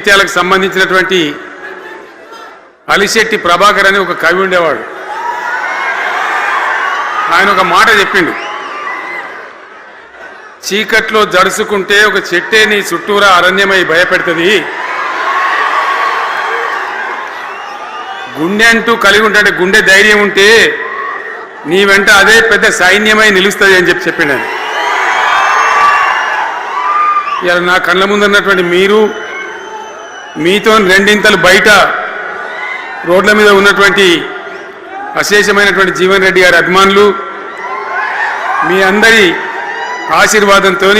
సాహిత్యాలకు సంబంధించినటువంటి అలిశెట్టి ప్రభాకర్ అని ఒక కవి ఉండేవాడు. ఆయన ఒక మాట చెప్పిండు, చీకట్లో జడుసుకుంటే ఒక చెట్టే నీ చుట్టూరా అరణ్యమై భయపెడుతుంది, గుండె అంటూ కలిగి ఉంటే గుండె ధైర్యం ఉంటే నీ వెంట అదే పెద్ద సైన్యమై నిలుస్తుంది అని చెప్పిండు ఆయన. ఇలా నా కళ్ళ ముందున్నటువంటి మీరు, మీతో రెండింతలు బయట రోడ్ల మీద ఉన్నటువంటి అశేషమైనటువంటి జీవన్ రెడ్డి గారి అభిమానులు, మీ అందరి ఆశీర్వాదంతో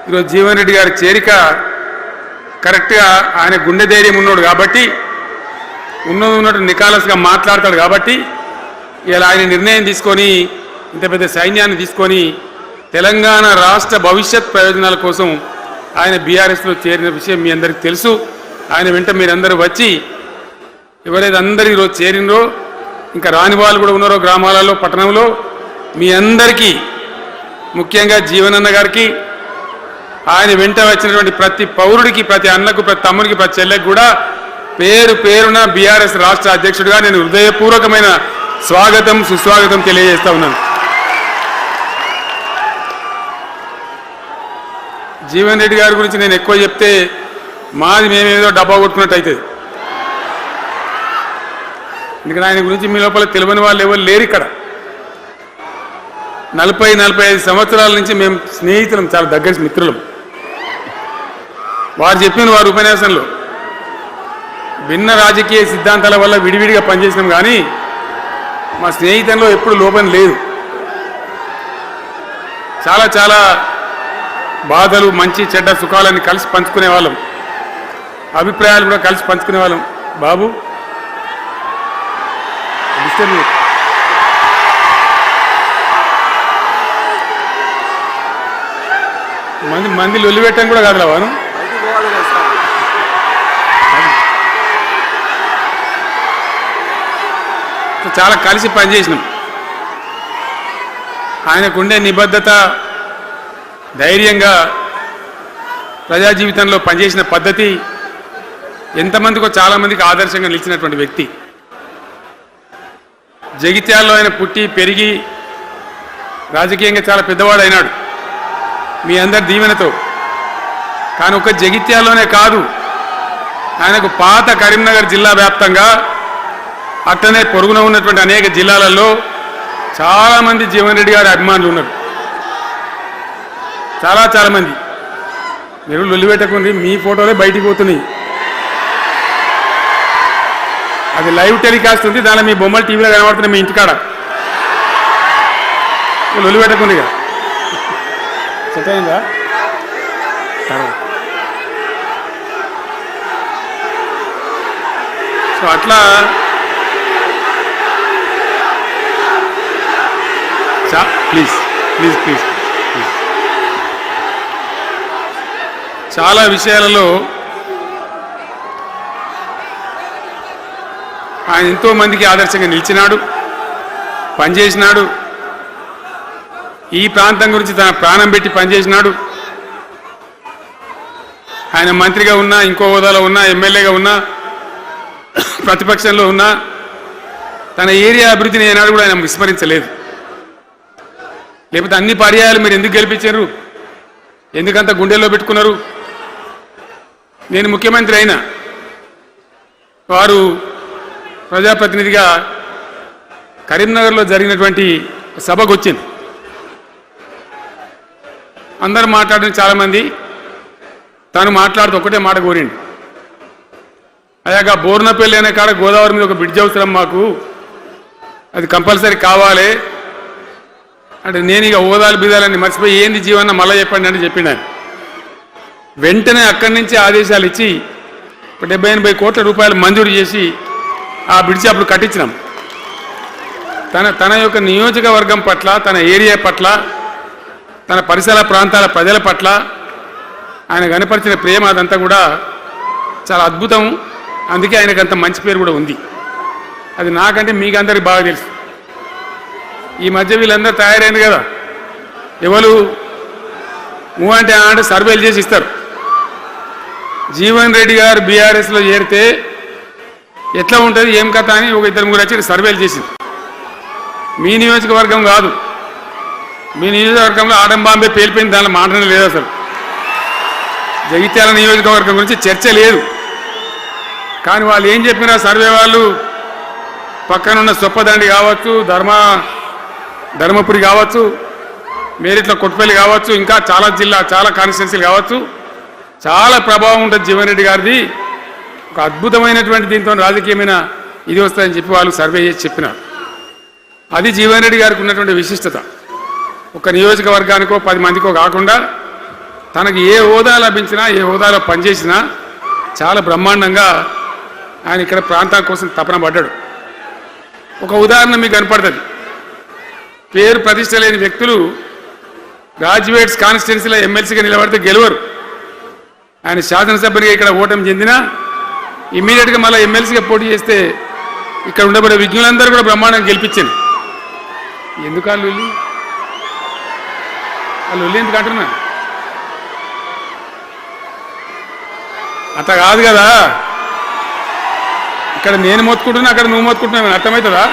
ఈరోజు జీవన్ రెడ్డి గారి చేరిక కరెక్ట్గా ఆయన గుండె ధైర్యం ఉన్నాడు కాబట్టి, ఉన్నట్టు నికాలస్గా మాట్లాడతాడు కాబట్టి ఇలా ఆయన నిర్ణయం తీసుకొని ఇంత పెద్ద సైన్యాన్ని తీసుకొని తెలంగాణ రాష్ట్ర భవిష్యత్ ప్రయోజనాల కోసం ఆయన బీఆర్ఎస్లో చేరిన విషయం మీ అందరికీ తెలుసు. ఆయన వెంట మీరందరూ వచ్చి ఎవరైతే అందరూ ఈరోజు చేరినరో, ఇంకా రాని వాళ్ళు కూడా ఉన్నారో గ్రామాలలో పట్టణంలో, మీ అందరికీ ముఖ్యంగా జీవనన్న గారికి, ఆయన వెంట వచ్చినటువంటి ప్రతి పౌరుడికి, ప్రతి అన్నకు, ప్రతి తమ్ముడికి, ప్రతి చెల్లెకి కూడా పేరు పేరున బీఆర్ఎస్ రాష్ట్ర అధ్యక్షుడిగా నేను హృదయపూర్వకమైన స్వాగతం సుస్వాగతం తెలియజేస్తా ఉన్నాను. జీవన్ రెడ్డి గారి గురించి నేను ఎక్కువ చెప్తే మాది మేమేదో డబ్బా కొట్టుకున్నట్టు అవుతుంది. ఎందుకంటే ఆయన గురించి మీ లోపల తెలియని వాళ్ళు ఎవరు లేరు ఇక్కడ. 40-45 సంవత్సరాల నుంచి మేము స్నేహితులం, చాలా దగ్గర మిత్రులం. వారు చెప్పిన వారి ఉపన్యాసంలో భిన్న రాజకీయ సిద్ధాంతాల వల్ల విడివిడిగా పనిచేసినాం, కానీ మా స్నేహితంలో ఎప్పుడు లోపం లేదు. చాలా చాలా బాధలు, మంచి చెడ్డ సుఖాలన్నీ కలిసి పంచుకునే వాళ్ళం, అభిప్రాయాలు కూడా కలిసి పంచుకునే వాళ్ళం. బాబు మంది లొల్లి పెట్టడం కూడా కాదు వాను. చాలా కలిసి పనిచేసినాం. ఆయనకుండే నిబద్ధత, ధైర్యంగా ప్రజా జీవితంలో పనిచేసిన పద్ధతి ఎంతమందికో చాలామందికి ఆదర్శంగా నిలిచినటువంటి వ్యక్తి. జగిత్యాలలో ఆయన పుట్టి పెరిగి రాజకీయంగా చాలా పెద్దవాడు అయినాడు మీ అందరి దీవెనతో. కానీ ఒక జగిత్యాలలోనే కాదు, ఆయనకు పాత కరీంనగర్ జిల్లా వ్యాప్తంగా అట్లనే పొరుగున ఉన్నటువంటి అనేక జిల్లాలలో చాలామంది జీవన్ రెడ్డి గారి అభిమానులు ఉన్నారు. చాలా చాలా మంది. మీరు లొల్లి పెట్టకుండి, మీ ఫోటోలే బయటికి పోతున్నాయి. అది లైవ్ టెలికాస్ట్ ఉంది, దానిలో మీ బొమ్మలు టీవీలో కనబడుతున్నాయి మీ ఇంటికాడ. లొల్లి పెట్టకుండి. ఇక సెట్ అయిందా? సో అట్లా ప్లీజ్ ప్లీజ్ ప్లీజ్ చాలా విషయాలలో ఆయన ఎంతో మందికి ఆదర్శంగా నిలిచినాడు, పనిచేసినాడు. ఈ ప్రాంతం గురించి తన ప్రాణం పెట్టి పనిచేసినాడు. ఆయన మంత్రిగా ఉన్నా, ఇంకో హోదాలో ఉన్నా, ఎమ్మెల్యేగా ఉన్నా, ప్రతిపక్షంలో ఉన్నా తన ఏరియా అభివృద్ధిని ఏనాడు కూడా ఆయన విస్మరించలేదు. లేకపోతే అన్ని పర్యాయాలు మీరు ఎందుకు గెలిపించారు, ఎందుకంత గుండెల్లో పెట్టుకున్నారు? నేను ముఖ్యమంత్రి అయినా వారు ప్రజాప్రతినిధిగా కరీంనగర్లో జరిగినటువంటి సభకు వచ్చింది. అందరూ మాట్లాడిన చాలామంది, తను మాట్లాడుతూ ఒకటే మాట కోరిండు, అయ్యాక బోర్నపల్లి అనే కాడ గోదావరి మీద ఒక బ్రిడ్జ్ అవసరం మాకు, అది కంపల్సరీ కావాలి అంటే నేను ఇక ఓదాలు బీదాలని మర్చిపోయి ఏంది జీవన్న మళ్ళీ చెప్పండి అని చెప్పిండు. వెంటనే అక్కడి నుంచి ఆదేశాలు ఇచ్చి 70-80 కోట్ల రూపాయలు మంజూరు చేసి ఆ బ్రిడ్జి అప్పుడు కట్టించినాం. తన యొక్క నియోజకవర్గం పట్ల, తన ఏరియా పట్ల, తన పరిసర ప్రాంతాల ప్రజల పట్ల ఆయన కనపరిచిన ప్రేమ అదంతా కూడా చాలా అద్భుతం. అందుకే ఆయనకు అంత మంచి పేరు కూడా ఉంది. అది నాకంటే మీకు అందరికి బాగా తెలుసు. ఈ మధ్య వీళ్ళందరూ తయారైంది కదా, ఎవరు అంటే సర్వేలు చేసి ఇస్తారు. జీవన్ రెడ్డి గారు బీఆర్ఎస్లో చేరితే ఎట్లా ఉంటుంది ఏం కథ అని ఒక ఇద్దరు ముగ్గురు వచ్చి సర్వేలు చేసింది. మీ నియోజకవర్గం కాదు, మీ నియోజకవర్గంలో ఆడంబాంబే పేలిపోయింది, దానిలో మాటనే లేదు. అసలు జగిత్యాల నియోజకవర్గం గురించి చర్చ లేదు. కానీ వాళ్ళు ఏం చెప్పినా సర్వే వాళ్ళు పక్కనున్న సొప్పదండి కావచ్చు, ధర్మపురి కావచ్చు, మేరిట్ల కొట్టుపల్లి కావచ్చు, ఇంకా చాలా కాన్స్టిట్యున్సీలు కావచ్చు, చాలా ప్రభావం ఉంటుంది జీవన్ రెడ్డి గారిది. ఒక అద్భుతమైనటువంటి దీంతో రాజకీయమైన ఇది వస్తుందని చెప్పి వాళ్ళు సర్వే చేసి చెప్పినారు. అది జీవన్ రెడ్డి గారికి ఉన్నటువంటి విశిష్టత. ఒక నియోజకవర్గానికో 10 మందికో కాకుండా తనకు ఏ హోదా లభించినా, ఏ హోదాలో పనిచేసినా చాలా బ్రహ్మాండంగా ఆయన ఇక్కడ ప్రాంతం కోసం తపన పడ్డాడు. ఒక ఉదాహరణ మీకు కనపడుతుంది. పేరు ప్రతిష్ట లేని వ్యక్తులు గ్రాడ్యుయేట్స్ కాన్స్టిట్యున్సీలో ఎమ్మెల్సీగా నిలబడితే గెలవరు. ఆయన శాసనసభ్యునిగా ఇక్కడ ఓటమి చెందినా ఇమ్మీడియట్గా మళ్ళీ ఎమ్మెల్సీగా పోటీ చేస్తే ఇక్కడ ఉండబడే విజ్ఞులందరూ కూడా బ్రహ్మాండంగా గెలిపించింది. ఎందుకు వాళ్ళు ఎందుకు అంటున్నా? అట్లా కాదు కదా. ఇక్కడ నేను మొత్తుకుంటున్నా, అక్కడ నువ్వు మొత్తుకుంటున్నావు, అర్థమవుతుందా?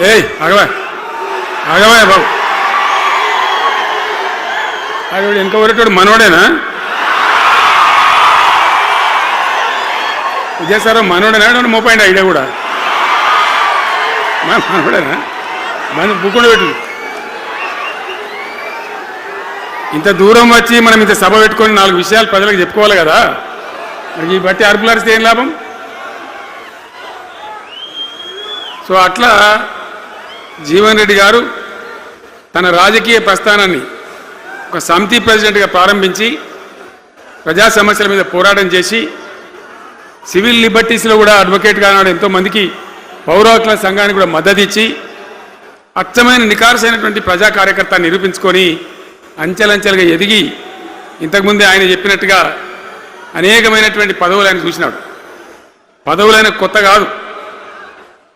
ఏయ్ ఆగవా బాబు, ఆవిడ వెనక ఊరేటోడు మనోడేనా? విజయసారా మనోడేనా? మోపాయింట్ ఐడియా కూడా మనోడేనా? మన బుక్కుండా పెట్టు. ఇంత దూరం వచ్చి మనం ఇంత సభ పెట్టుకొని 4 విషయాలు ప్రజలకు చెప్పుకోవాలి కదా. మనకి ఈ బట్టి అరుపులారిస్తే ఏం లాభం? సో అట్లా జీవన్ రెడ్డి గారు తన రాజకీయ ప్రస్థానాన్ని ఒక సమితి ప్రెసిడెంట్గా ప్రారంభించి ప్రజా సమస్యల మీద పోరాటం చేసి సివిల్ లిబర్టీస్లో కూడా అడ్వకేట్గా నాడు ఎంతోమందికి పౌర హక్కుల సంఘానికి కూడా మద్దతు ఇచ్చి అచ్చమైన నికార్సైనటువంటి ప్రజా కార్యకర్త నిరూపించుకొని అంచెలంచెలుగా ఎదిగి ఇంతకుముందే ఆయన చెప్పినట్టుగా అనేకమైనటువంటి పదవులు ఆయన చూసినాడు. పదవులైన కొత్త కాదు,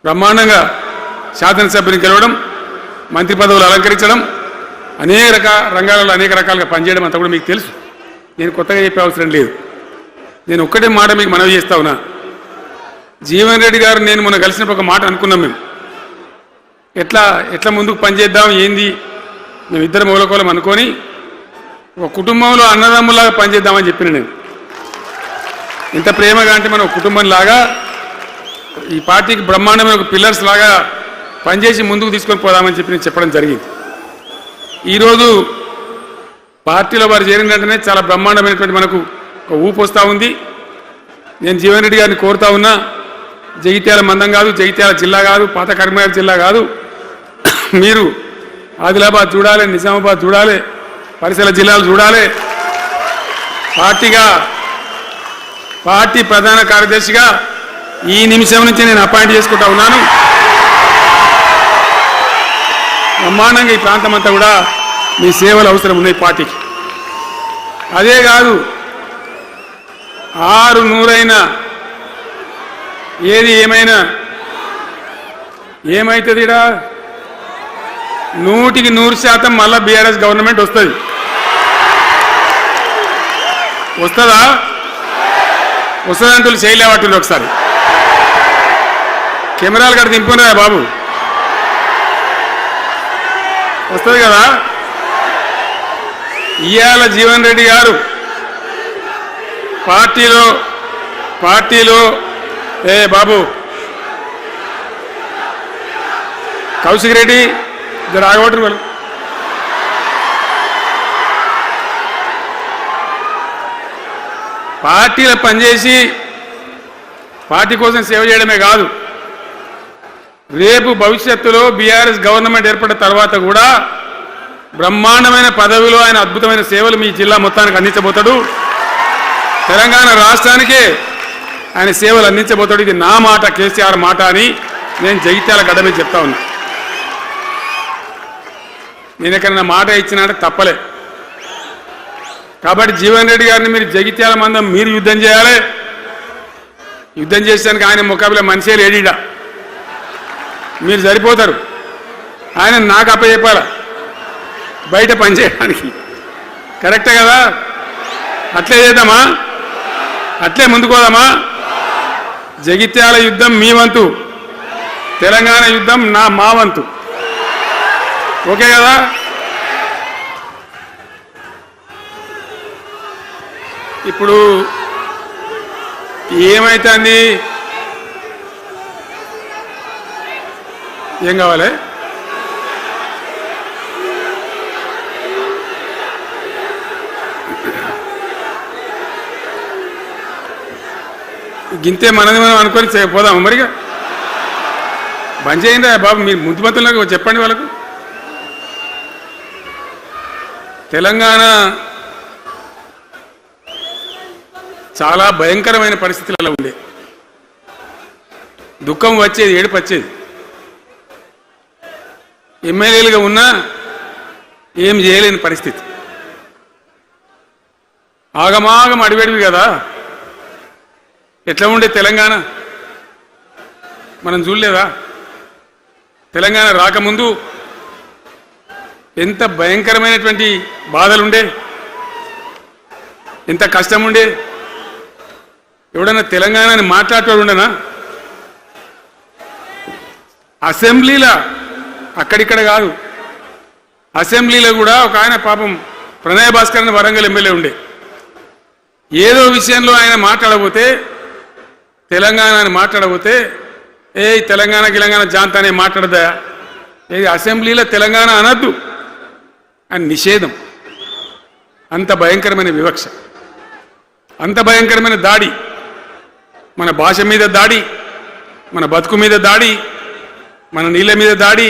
బ్రహ్మాండంగా శాసనసభ్యుని గెలవడం, మంత్రి పదవులు అలంకరించడం, అనేక రంగాలలో అనేక రకాలుగా పనిచేయడం అంతా కూడా మీకు తెలుసు. నేను కొత్తగా చెప్పే అవసరం లేదు. నేను ఒక్కటే మాట మీకు మనవి చేస్తా ఉన్నా. జీవన్ రెడ్డి గారు నేను మొన్న కలిసినప్పుడు ఒక మాట అనుకున్నాం. మేము ఎట్లా ముందుకు పనిచేద్దాం ఏంది, మేము ఇద్దరు మూలకోలం అనుకొని ఒక కుటుంబంలో అన్నదమ్ములాగా పనిచేద్దామని చెప్పిన నేను. ఇంత ప్రేమగా అంటే మనం కుటుంబంలాగా ఈ పార్టీకి బ్రహ్మాండమైన ఒక పిల్లర్స్ లాగా పనిచేసి ముందుకు తీసుకొని పోదామని చెప్పి నేను చెప్పడం జరిగింది. ఈరోజు పార్టీలో వారు చేరిన వెంటనే చాలా బ్రహ్మాండమైనటువంటి మనకు ఒక ఊపు వస్తూ ఉంది. నేను జీవన్ రెడ్డి గారిని కోరుతా ఉన్నా, జగిత్యాల మందం కాదు, జగిత్యాల జిల్లా కాదు, పాత కరీంనగర్ జిల్లా కాదు, మీరు ఆదిలాబాద్ చూడాలి, నిజామాబాద్ చూడాలి, పరిసర జిల్లాలు చూడాలి. పార్టీ ప్రధాన కార్యదర్శిగా ఈ నిమిషం నుంచి నేను అపాయింట్ చేసుకుంటా ఉన్నాను. బ్రహ్మాండంగా ఈ ప్రాంతం అంతా కూడా మీ సేవలు అవసరం ఉన్నాయి పార్టీకి. అదే కాదు, 600 ఏది ఏమైనా ఏమవుతుంది? 100కి 100% మళ్ళా బీఆర్ఎస్ గవర్నమెంట్ వస్తుంది. వస్తుందా? వస్తుందంటూ చేయలేవట్టుంది. ఒకసారి కెమెరాలు కడ దింపుకున్నారా బాబు? వస్తుంది కదా. ఇవాళ జీవన్ రెడ్డి గారు పార్టీలో బాబు కౌశిక్ రెడ్డి రాగొట్టు వాళ్ళు పార్టీలో పనిచేసి పార్టీ కోసం సేవ చేయడమే కాదు, రేపు భవిష్యత్తులో బీఆర్ఎస్ గవర్నమెంట్ ఏర్పడిన తర్వాత కూడా బ్రహ్మాండమైన పదవిలో ఆయన అద్భుతమైన సేవలు మీ జిల్లా మొత్తానికి అందించబోతాడు. తెలంగాణ రాష్ట్రానికే ఆయన సేవలు అందించబోతాడు. ఇది నా మాట, కేసీఆర్ మాట అని నేను జగిత్యాల గడ్డ మీద చెప్తా ఉన్నా. నేను ఎక్కడైనా మాట ఇచ్చినంటే తప్పలే. కాబట్టి జీవన్ రెడ్డి గారిని మీరు జగిత్యాల మందం మీరు యుద్ధం చేయాలి. యుద్ధం చేసేదానికి ఆయన ముఖాబిలా మనిషే లేడీడా, మీరు సరిపోతారు. ఆయన నాకు అప్పచెప్పాల. బయట పనిచేయడానికి. కరెక్టే కదా? అట్లే చేద్దామా? అట్లే ముందుకోదామా? జగిత్యాల యుద్ధం మీ వంతు, తెలంగాణ యుద్ధం మా వంతు. ఓకే కదా? ఇప్పుడు ఏమైతుంది? ఏం కావాలి? గింతే మనది మనం అనుకొని పోదాం మరిగా. బంద్ చేయండి బాబు, మీరు ముద్దుమంతులకు చెప్పండి వాళ్ళకు. తెలంగాణ చాలా భయంకరమైన పరిస్థితులలో ఉండే. దుఃఖం వచ్చేది, ఏడుపు వచ్చేది. ఎమ్మెల్యేలుగా ఉన్నా ఏం చేయలేని పరిస్థితి. ఆగమాగం అడివేడివి కదా. ఎట్లా ఉండే తెలంగాణ మనం చూడలేదా? తెలంగాణ రాకముందు ఎంత భయంకరమైనటువంటి బాధలుండే, ఎంత కష్టం ఉండే. ఎవడన్నా తెలంగాణని మాట్లాడేవాడు ఉండనా? అసెంబ్లీలో, అక్కడిక్కడ కాదు, అసెంబ్లీలో కూడా ఒక ఆయన పాపం ప్రణయ్ భాస్కర్ అని వరంగల్ ఎమ్మెల్యే ఉండే. ఏదో విషయంలో ఆయన మాట్లాడబోతే, తెలంగాణని మాట్లాడబోతే, తెలంగాణ జాంతానే మాట్లాడదా, ఏది అసెంబ్లీలో తెలంగాణ అనద్దు అని నిషేధం. అంత భయంకరమైన వివక్ష, అంత భయంకరమైన దాడి. మన భాష మీద దాడి, మన బతుకు మీద దాడి, మన నీళ్ళ మీద దాడి,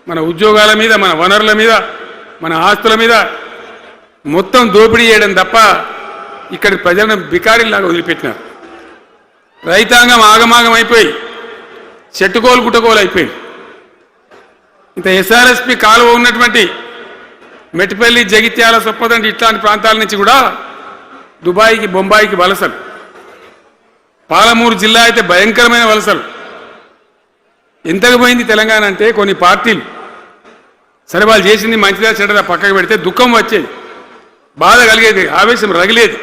మన ఉద్యోగాల మీద, మన వనరుల మీద, మన ఆస్తుల మీద మొత్తం దోపిడీ చేయడం తప్ప ఇక్కడి ప్రజలను బికారీలాగా వదిలిపెట్టినారు. రైతాంగం ఆగమాగం అయిపోయి చెట్టుకోలు గుట్టకోలు అయిపోయింది. ఇంత ఎస్ఆర్ఎస్పి కాలువ ఉన్నటువంటి మెట్టిపల్లి, జగిత్యాల, సొప్పదండి ఇట్లాంటి ప్రాంతాల నుంచి కూడా దుబాయ్కి, బొంబాయికి వలసలు. పాలమూరు జిల్లా అయితే భయంకరమైన వలసలు. ఎంతకు పోయింది తెలంగాణ అంటే, కొన్ని పార్టీలు సరే వాళ్ళు చేసింది మంచిదా చెడ్డదా పక్కకు పెడితే దుఃఖం వచ్చేది, బాధ కలిగేది, ఆవేశం రగిలేది.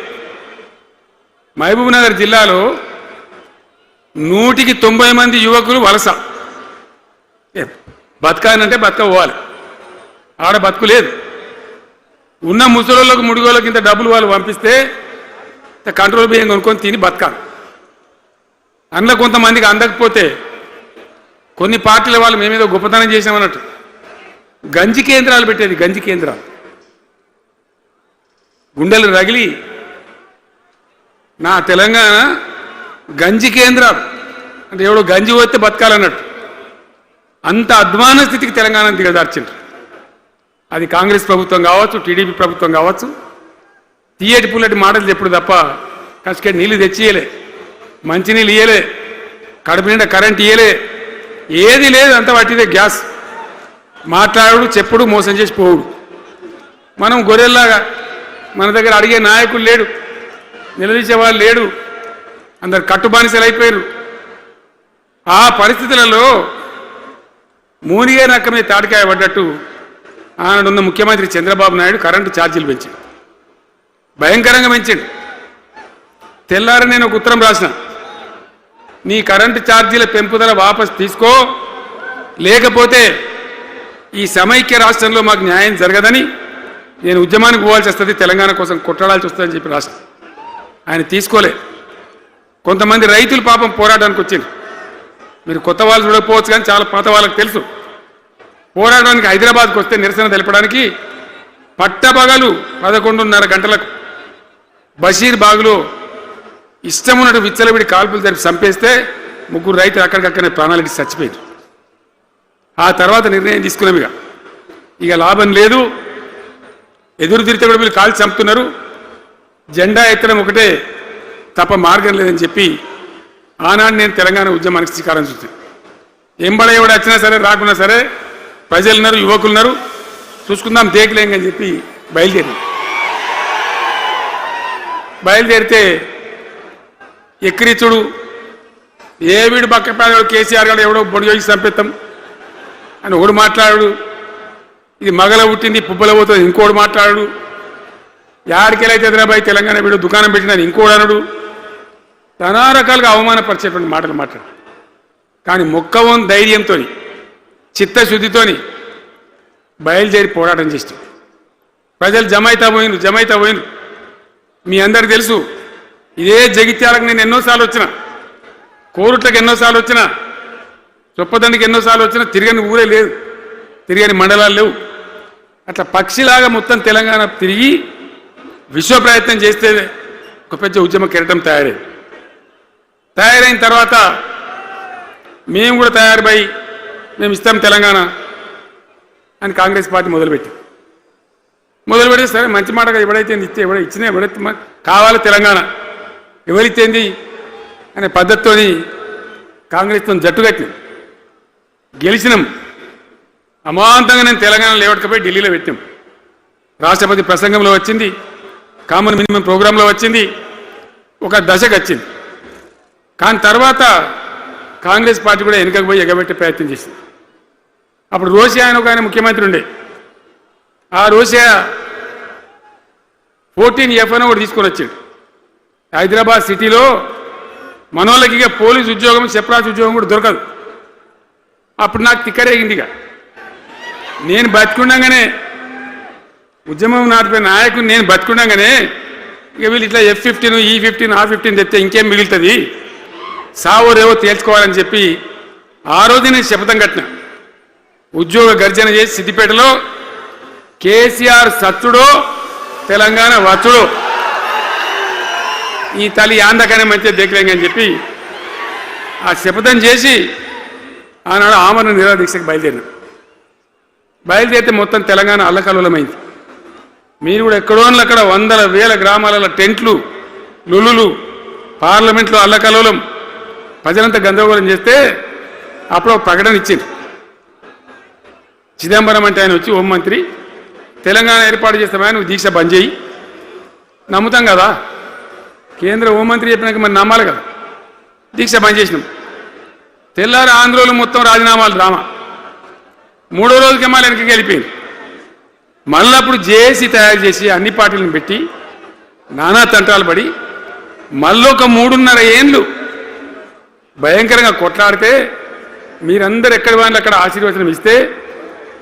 మహబూబ్ నగర్ జిల్లాలో 190 మంది యువకులు వలస. బతకానంటే బతకపోవాలి, ఆడ బతుకు లేదు. ఉన్న ముసలోళ్ళకు, ముడిగోళ్ళకి ఇంత డబ్బులు వాళ్ళు పంపిస్తే కంట్రోల్ బియ్యం కొనుక్కొని తిని బతకాలి. అందులో కొంతమందికి అందకపోతే కొన్ని పార్టీల వాళ్ళు మేమేదో గొప్పతనం చేసామన్నట్టు గంజి కేంద్రాలు పెట్టేది. గంజి కేంద్రాలు గుండెలు రగిలి, నా తెలంగాణ గంజి కేంద్రాలు అంటే ఎవడో గంజి పోతే బతకాలన్నట్టు అంత అధ్వాన స్థితికి తెలంగాణ దిగదార్చిండ్రు. అది కాంగ్రెస్ ప్రభుత్వం కావచ్చు, టీడీపీ ప్రభుత్వం కావచ్చు. తీయటి పుల్లటి మాటలు చెప్పుడు తప్ప కసుకేటి నీళ్ళు తెచ్చియలే, మంచినీళ్ళు ఇయ్యలే, కడుపు నిండా కరెంట్ ఇయ్యలే, ఏది లేదు. అంత పట్టిదే గ్యాస్. మాట్లాడు, చెప్పుడు, మోసం చేసి పోవుడు. మనం గొర్రెల్లాగా మన దగ్గర అడిగే నాయకులు లేడు, నిలదీసేవాళ్ళు లేడు, అందరు కట్టుబానిసలు అయిపోయారు. ఆ పరిస్థితులలో మూనిగే నక్క మీద తాటికాయ పడ్డట్టు ఆనాడున్న ముఖ్యమంత్రి చంద్రబాబు నాయుడు కరెంటు ఛార్జీలు పెంచాడు, భయంకరంగా పెంచాడు. తెల్లారి నేను ఒక ఉత్తరం రాసిన, నీ కరెంటు ఛార్జీల పెంపుదల వాపసు తీసుకో, లేకపోతే ఈ సమైక్య రాష్ట్రంలో మాకు న్యాయం జరగదని నేను ఉద్యమానికి పోవాల్సి వస్తుంది, తెలంగాణ కోసం కొట్లాడాల్సి వస్తుందని చెప్పి రాసిన. ఆయన తీసుకోలే. కొంతమంది రైతులు పాపం పోరాటానికి వచ్చింది. మీరు కొత్త వాళ్ళు చూడకపోవచ్చు కానీ చాలా పాత వాళ్ళకి తెలుసు. పోరాటానికి హైదరాబాద్కి వస్తే నిరసన తెలపడానికి పట్టబగలు 11:30 గంటలకు బషీర్ బాగులో ఇష్టమున్నట్టు విచ్చలవిడి కాల్పులు జరిపి చంపేస్తే 3 రైతులు అక్కడికక్కడనే ప్రాణాలకి చచ్చిపోయారు. ఆ తర్వాత నిర్ణయం తీసుకున్నాం, ఇక లాభం లేదు, ఎదురు తిరిగితే కూడా వీళ్ళు కాల్చి చంపుతున్నారు, జెండా ఎత్తడం ఒకటే తప్ప మార్గం లేదని చెప్పి ఆనాడు నేను తెలంగాణ ఉద్యమానికి శ్రీకారం చుట్టాను. ఎంబడ ఎవడు వచ్చినా సరే రాకున్నా సరే ప్రజలున్నారు, యువకులున్నారు, చూసుకుందాం దేకలేంగని చెప్పి బయలుదేరితే ఎక్కిరిచుడు, ఏ వీడు పక్క కేసీఆర్ గారు ఎవడో బొడి చేసి చంపేస్తాం అని ఒకడు మాట్లాడు, ఇది మగల పుట్టింది పుబ్బల పోతుంది ఇంకోడు మాట్లాడు, యాడికెళ్ళైతే హైదరాబాద్ తెలంగాణ వీడు దుకాణం పెట్టినా ఇంకోడు అనడు, నానా రకాలుగా అవమానపరిచేటువంటి మాటలు మాట్లాడు. కానీ మొక్కవం ధైర్యంతో చిత్తశుద్ధితోని బయలుదేరి పోరాటం చేస్తాం. ప్రజలు జమైతా పోయిను. మీ అందరికి తెలుసు, ఇదే జగిత్యాలకు నేను ఎన్నోసార్లు వచ్చిన, కోరుట్లకు ఎన్నోసార్లు వచ్చిన, చొప్పదండికి ఎన్నోసార్లు వచ్చిన, తిరగని ఊరే లేదు, తిరగని మండలాలు లేవు. అట్లా పక్షిలాగా మొత్తం తెలంగాణ తిరిగి విశ్వ ప్రయత్నం చేస్తే ఒక పెద్ద ఉద్యమ కెరటం తయారైన తర్వాత మేము కూడా తయారుపై మేము ఇస్తాం తెలంగాణ అని కాంగ్రెస్ పార్టీ మొదలుపెడితే సరే మంచి మాటగా ఎవడైతే ఇచ్చినా ఎవడైతే కావాలి తెలంగాణ ఎవరితేంది అనే పద్ధతితో కాంగ్రెస్తో జట్టు కట్టినాం, గెలిచినాం. అమాంతంగా నేను తెలంగాణ లేవట్టుకపోయి ఢిల్లీలో పెట్టాం. రాష్ట్రపతి ప్రసంగంలో వచ్చింది, కామన్ మినిమం ప్రోగ్రాంలో వచ్చింది, ఒక దశకు వచ్చింది. కానీ తర్వాత కాంగ్రెస్ పార్టీ కూడా వెనుకకు పోయి ఎగబెట్టే ప్రయత్నం చేసింది. అప్పుడు రోషియా ఆయన ఒక ఆయన ముఖ్యమంత్రి ఉండే, ఆ రోషియా 14F అని ఒకటి తీసుకొని వచ్చాడు. హైదరాబాద్ సిటీలో మనోళ్ళకి ఇక పోలీసు ఉద్యోగం సెప్రాస్ ఉద్యోగం కూడా దొరకదు. అప్పుడు నాకు తిక్కరేగిందిగా, నేను బతికుండగానే ఉద్యమం నాటిపోయిన నాయకుని నేను బతికుండగానే ఇక వీళ్ళు ఇట్లా F-15 E-15 R-15 తెస్తే ఇంకేం మిగులుతుంది, సావో రేవో తేల్చుకోవాలని చెప్పి ఆ రోజు నేను శపథం కట్టిన. ఉద్యోగ గర్జన చేసి సిద్దిపేటలో కేసీఆర్ సచ్చుడో తెలంగాణ వచ్చుడో ఈ తల్లి ఆందకనే మంచిగా దేకలేంగా అని చెప్పి ఆ శపథం చేసి ఆనాడు ఆమరణ నిరాహార దీక్షకు బయలుదేరితే మొత్తం తెలంగాణ అల్లకల్లోలమైంది. మీరు కూడా ఎక్కడోళ్ళు అక్కడ వందల వేల గ్రామాలలో టెంట్లు లులులు పార్లమెంట్లో అల్లకల్లోలం ప్రజలంతా గందరగోళం చేస్తే అప్పుడు ఒక ప్రకటన ఇచ్చింది. చిదంబరం అంటే ఆయన వచ్చి హోంమంత్రి తెలంగాణ ఏర్పాటు చేస్తామని నువ్వు దీక్ష బంద్ చేయి, నమ్ముతాం కదా, కేంద్ర హోంమంత్రి చెప్పినాక మరి నమ్మాలి కదా. దీక్ష బంద్ చేసినాం. తెల్లారి ఆంధ్రోలు మొత్తం రాజీనామాలు డ్రామా. 3వ రోజుకి మళ్ళీ వెనక్కి వెళ్ళిపోయింది. మళ్ళీ అప్పుడు జేఏసీ తయారు చేసి అన్ని పార్టీలను పెట్టి నానా తంటాలు పడి మళ్ళీ ఒక 3.5 ఏళ్ళు భయంకరంగా కొట్లాడితే మీరందరూ ఎక్కడి వాళ్ళు అక్కడ ఆశీర్వచనం ఇస్తే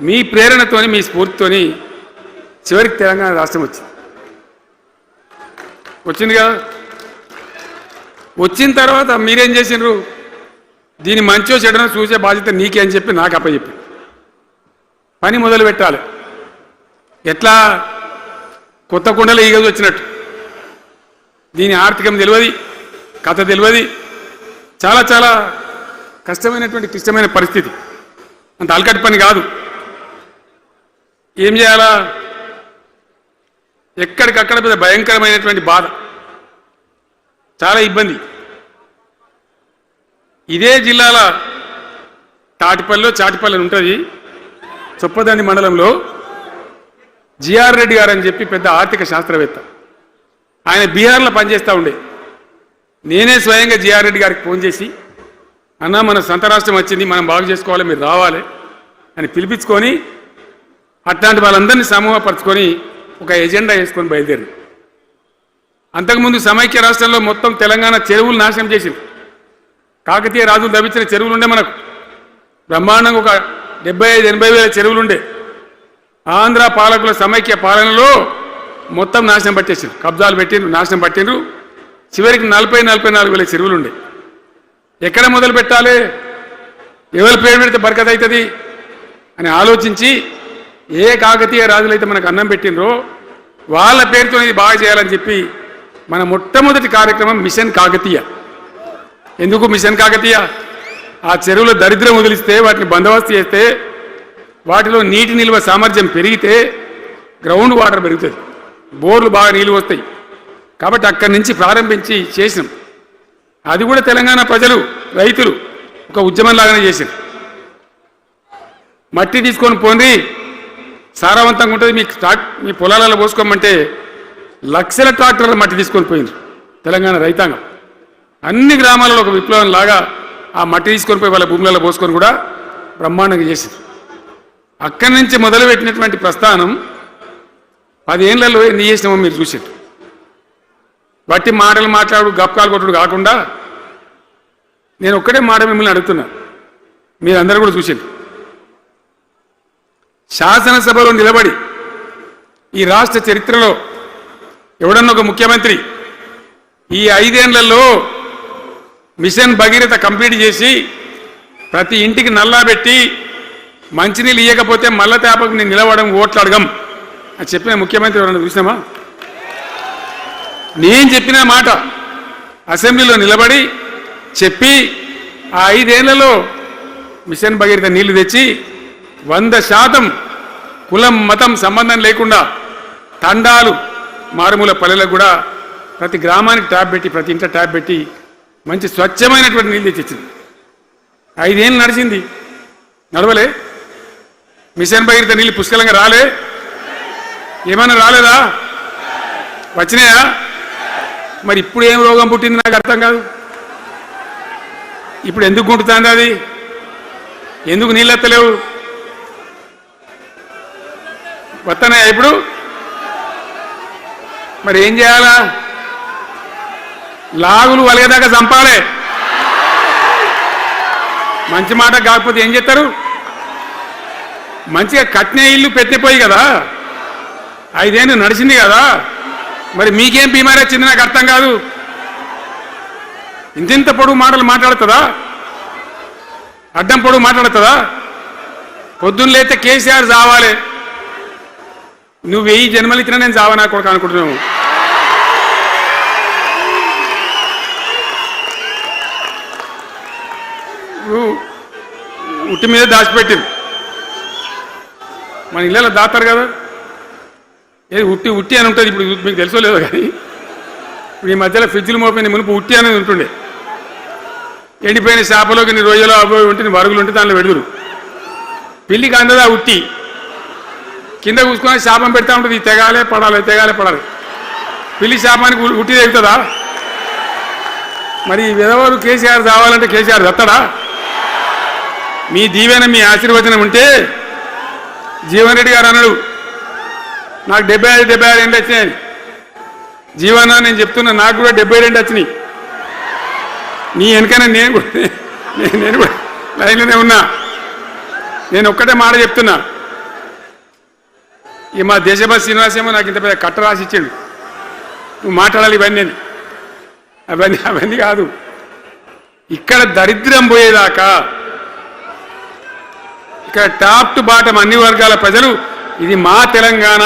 మీ ప్రేరణతోని మీ స్ఫూర్తితోని చివరికి తెలంగాణ రాష్ట్రం వచ్చింది కదా. వచ్చిన తర్వాత మీరేం చేసినారు, దీని మంచో చెడనో చూసే బాధ్యత నీకే అని చెప్పి నాకు అప్పచెప్పి పని మొదలు పెట్టాలి. ఎట్లా కొత్త కుండలో ఈగలు వచ్చినట్టు దీని ఆర్థికం తెలియదు, కథ తెలియదు, చాలా చాలా క్లిష్టమైన పరిస్థితి. అంత అలకటి పని కాదు. ఏం చేయాలా, ఎక్కడికక్కడ పెద్ద భయంకరమైనటువంటి బాధ, చాలా ఇబ్బంది. ఇదే జిల్లాల చాటిపల్లి ఉంటుంది, చొప్పదండి మండలంలో జిఆర్ రెడ్డి గారు అని చెప్పి పెద్ద ఆర్థిక శాస్త్రవేత్త, ఆయన బీహార్లో పనిచేస్తూ ఉండే. నేనే స్వయంగా జిఆర్ రెడ్డి గారికి ఫోన్ చేసి, అన్నా మన సొంత రాష్ట్రం వచ్చింది, మనం బాగు చేసుకోవాలి, మీరు రావాలి అని పిలిపించుకొని అట్లాంటి వాళ్ళందరినీ సమూహపరచుకొని ఒక ఎజెండా వేసుకొని బయలుదేరి. అంతకుముందు సమైక్య రాష్ట్రంలో మొత్తం తెలంగాణ చెరువులు నాశనం చేసింది. కాకతీయ రాజులు తవ్వించిన చెరువులు ఉండే, మనకు బ్రహ్మాండంగా ఒక 75-80 వేల చెరువులు ఉండే. ఆంధ్ర పాలకుల సమైక్య పాలనలో మొత్తం నాశనం పట్టేసిండ్రు, కబ్జాలు పెట్టిండ్రు, నాశనం పట్టిండ్రు. చివరికి 40-44 వేల చెరువులు ఉండే. ఎక్కడ మొదలు పెట్టాలి, ఎవరి పేరు పెడితే బరకత అవుతుంది అని ఆలోచించి ఏ కాకతీయ రాజులైతే మనకు అన్నం పెట్టినరో వాళ్ళ పేరుతో ఇది బాగా చేయాలని చెప్పి మన మొట్టమొదటి కార్యక్రమం మిషన్ కాకతీయ. ఎందుకు మిషన్ కాకతీయ? ఆ చెరువులో దరిద్రం వదిలిస్తే, వాటిని బందోబస్తు చేస్తే, వాటిలో నీటి నిల్వ సామర్థ్యం పెరిగితే గ్రౌండ్ వాటర్ పెరుగుతుంది, బోర్లు బాగా నీళ్ళు వస్తాయి. కాబట్టి అక్కడి నుంచి ప్రారంభించి చేసినాం. అది కూడా తెలంగాణ ప్రజలు, రైతులు ఒక ఉద్యమంలాగానే చేశారు. మట్టి తీసుకొని పోండి, సారవంతంగా ఉంటుంది, మీ పొలాలలో పోసుకోమంటే లక్షల ట్రాక్టర్ల మట్టి తీసుకొని పోయింది తెలంగాణ రైతాంగం. అన్ని గ్రామాలలో ఒక విప్లవం లాగా ఆ మట్టి తీసుకొని పోయి వాళ్ళ భూములలో పోసుకొని కూడా బ్రహ్మాండంగా చేసింది. అక్కడి నుంచి మొదలుపెట్టినటువంటి ప్రస్థానం 10 ఏళ్లలో ఎన్ని చేసినామో మీరు చూసారు. బట్టి మాటలు మాట్లాడు గప్కాలు కొట్టుడు కాకుండా నేను ఒక్కటే మాట మిమ్మల్ని అడుగుతున్నా, మీరందరూ కూడా చూసారు. శాసనసభలో నిలబడి ఈ రాష్ట్ర చరిత్రలో ఎవడన్నా ఒక ముఖ్యమంత్రి ఈ 5 ఏళ్లలో మిషన్ భగీరథ కంప్లీట్ చేసి ప్రతి ఇంటికి నల్లా పెట్టి మంచినీళ్ళు ఇయ్యకపోతే మల్ల తేపకు నేను నిలవడం ఓట్లు అడగం అని చెప్పిన ముఖ్యమంత్రి ఎవరన్నా చూసినామా? నేను చెప్పిన మాట అసెంబ్లీలో నిలబడి చెప్పి ఆ 5 ఏళ్లలో మిషన్ భగీరథ నీళ్లు తెచ్చి 100% కులం మతం సంబంధం లేకుండా తండాలు మారుమూల పల్లెలకు కూడా ప్రతి గ్రామానికి ట్యాప్ పెట్టి ప్రతి ఇంట్లో ట్యాప్ పెట్టి మంచి స్వచ్ఛమైనటువంటి నీళ్ళు తెచ్చిచ్చింది. 5 ఏళ్ళు నడిచింది, నడవలే. మిషన్ భగీరథ నీళ్ళు పుష్కలంగా రాలే, ఏమైనా రాలేదా? వచ్చినాయా? మరి ఇప్పుడు ఏం రోగం పుట్టింది నాకు అర్థం కాదు. ఇప్పుడు ఎందుకు గుంటుతుంది అది? ఎందుకు నీళ్ళు ఎత్తలేవు? వస్తున్నాయా ఇప్పుడు? మరి ఏం చేయాలా? లాగులు వలిగేదాకా చంపాలే. మంచి మాట కాకపోతే ఏం చేస్తారు? మంచిగా కట్టిన ఇల్లు పెట్టిపోయి కదా, 5 ఏళ్ళు నడిచింది కదా, మరి మీకేం బీమారీ వచ్చింది నాకు అర్థం కాదు. ఇంతింత పొడుగు మాటలు మాట్లాడుతుందా? అడ్డం పొడుగు మాట్లాడుతుందా? పొద్దున్న లేతే కేసీఆర్ చావాలి, నువ్వు 1000 జన్మలు ఇచ్చినా నేను చావా నాకు కూడా అనుకుంటున్నావు. ఉట్టి మీద దాచిపెట్టింది, మన ఇళ్ళలో దాతారు కదా, ఏది ఉట్టి ఉట్టి అని ఉంటుంది. ఇప్పుడు మీకు తెలుసో లేదో కానీ ఇప్పుడు ఈ మధ్యలో ఫ్రిడ్జ్లు మోపోయిన మునుపు ఉట్టి అనేది ఉంటుండే. ఎండిపోయిన చేపలోకి నీ రొయ్యలో అబ్బాయి ఉంటే నీ వరుగులు ఉంటే దానిలో పెడుదురు. పిల్లికి అందదా ఉట్టి, కింద కూసుకొని శాపం పెడతా ఉంటుంది, తెగాలే పడాలి తెగాలే పడాలి. పిల్లి శాపానికి ఉట్టి తెగుతుందా? మరి విధవారు కేసీఆర్ రావాలంటే కేసీఆర్ దత్తడా? మీ దీవెన మీ ఆశీర్వచనం ఉంటే జీవన్ రెడ్డి గారు అన్నాడు నాకు 75 ఏళ్ళు వచ్చినాయి. జీవన నేను చెప్తున్నా, నాకు కూడా 72 వచ్చినాయి. నీ వెనకనే నేను కూడా లైన్లోనే ఉన్నా. నేను ఒక్కటే మాట చెప్తున్నా, ఈ మా దేశభక్తి శ్రీనివాసేమో నాకు ఇంత పెద్ద కట్ట రాసి ఇచ్చాడు, నువ్వు మాట్లాడాలి ఇవన్నీ. అవన్నీ కాదు, ఇక్కడ దరిద్రం పోయేదాకా ఇక్కడ టాప్ టు బాటం అన్ని వర్గాల ప్రజలు ఇది మా తెలంగాణ,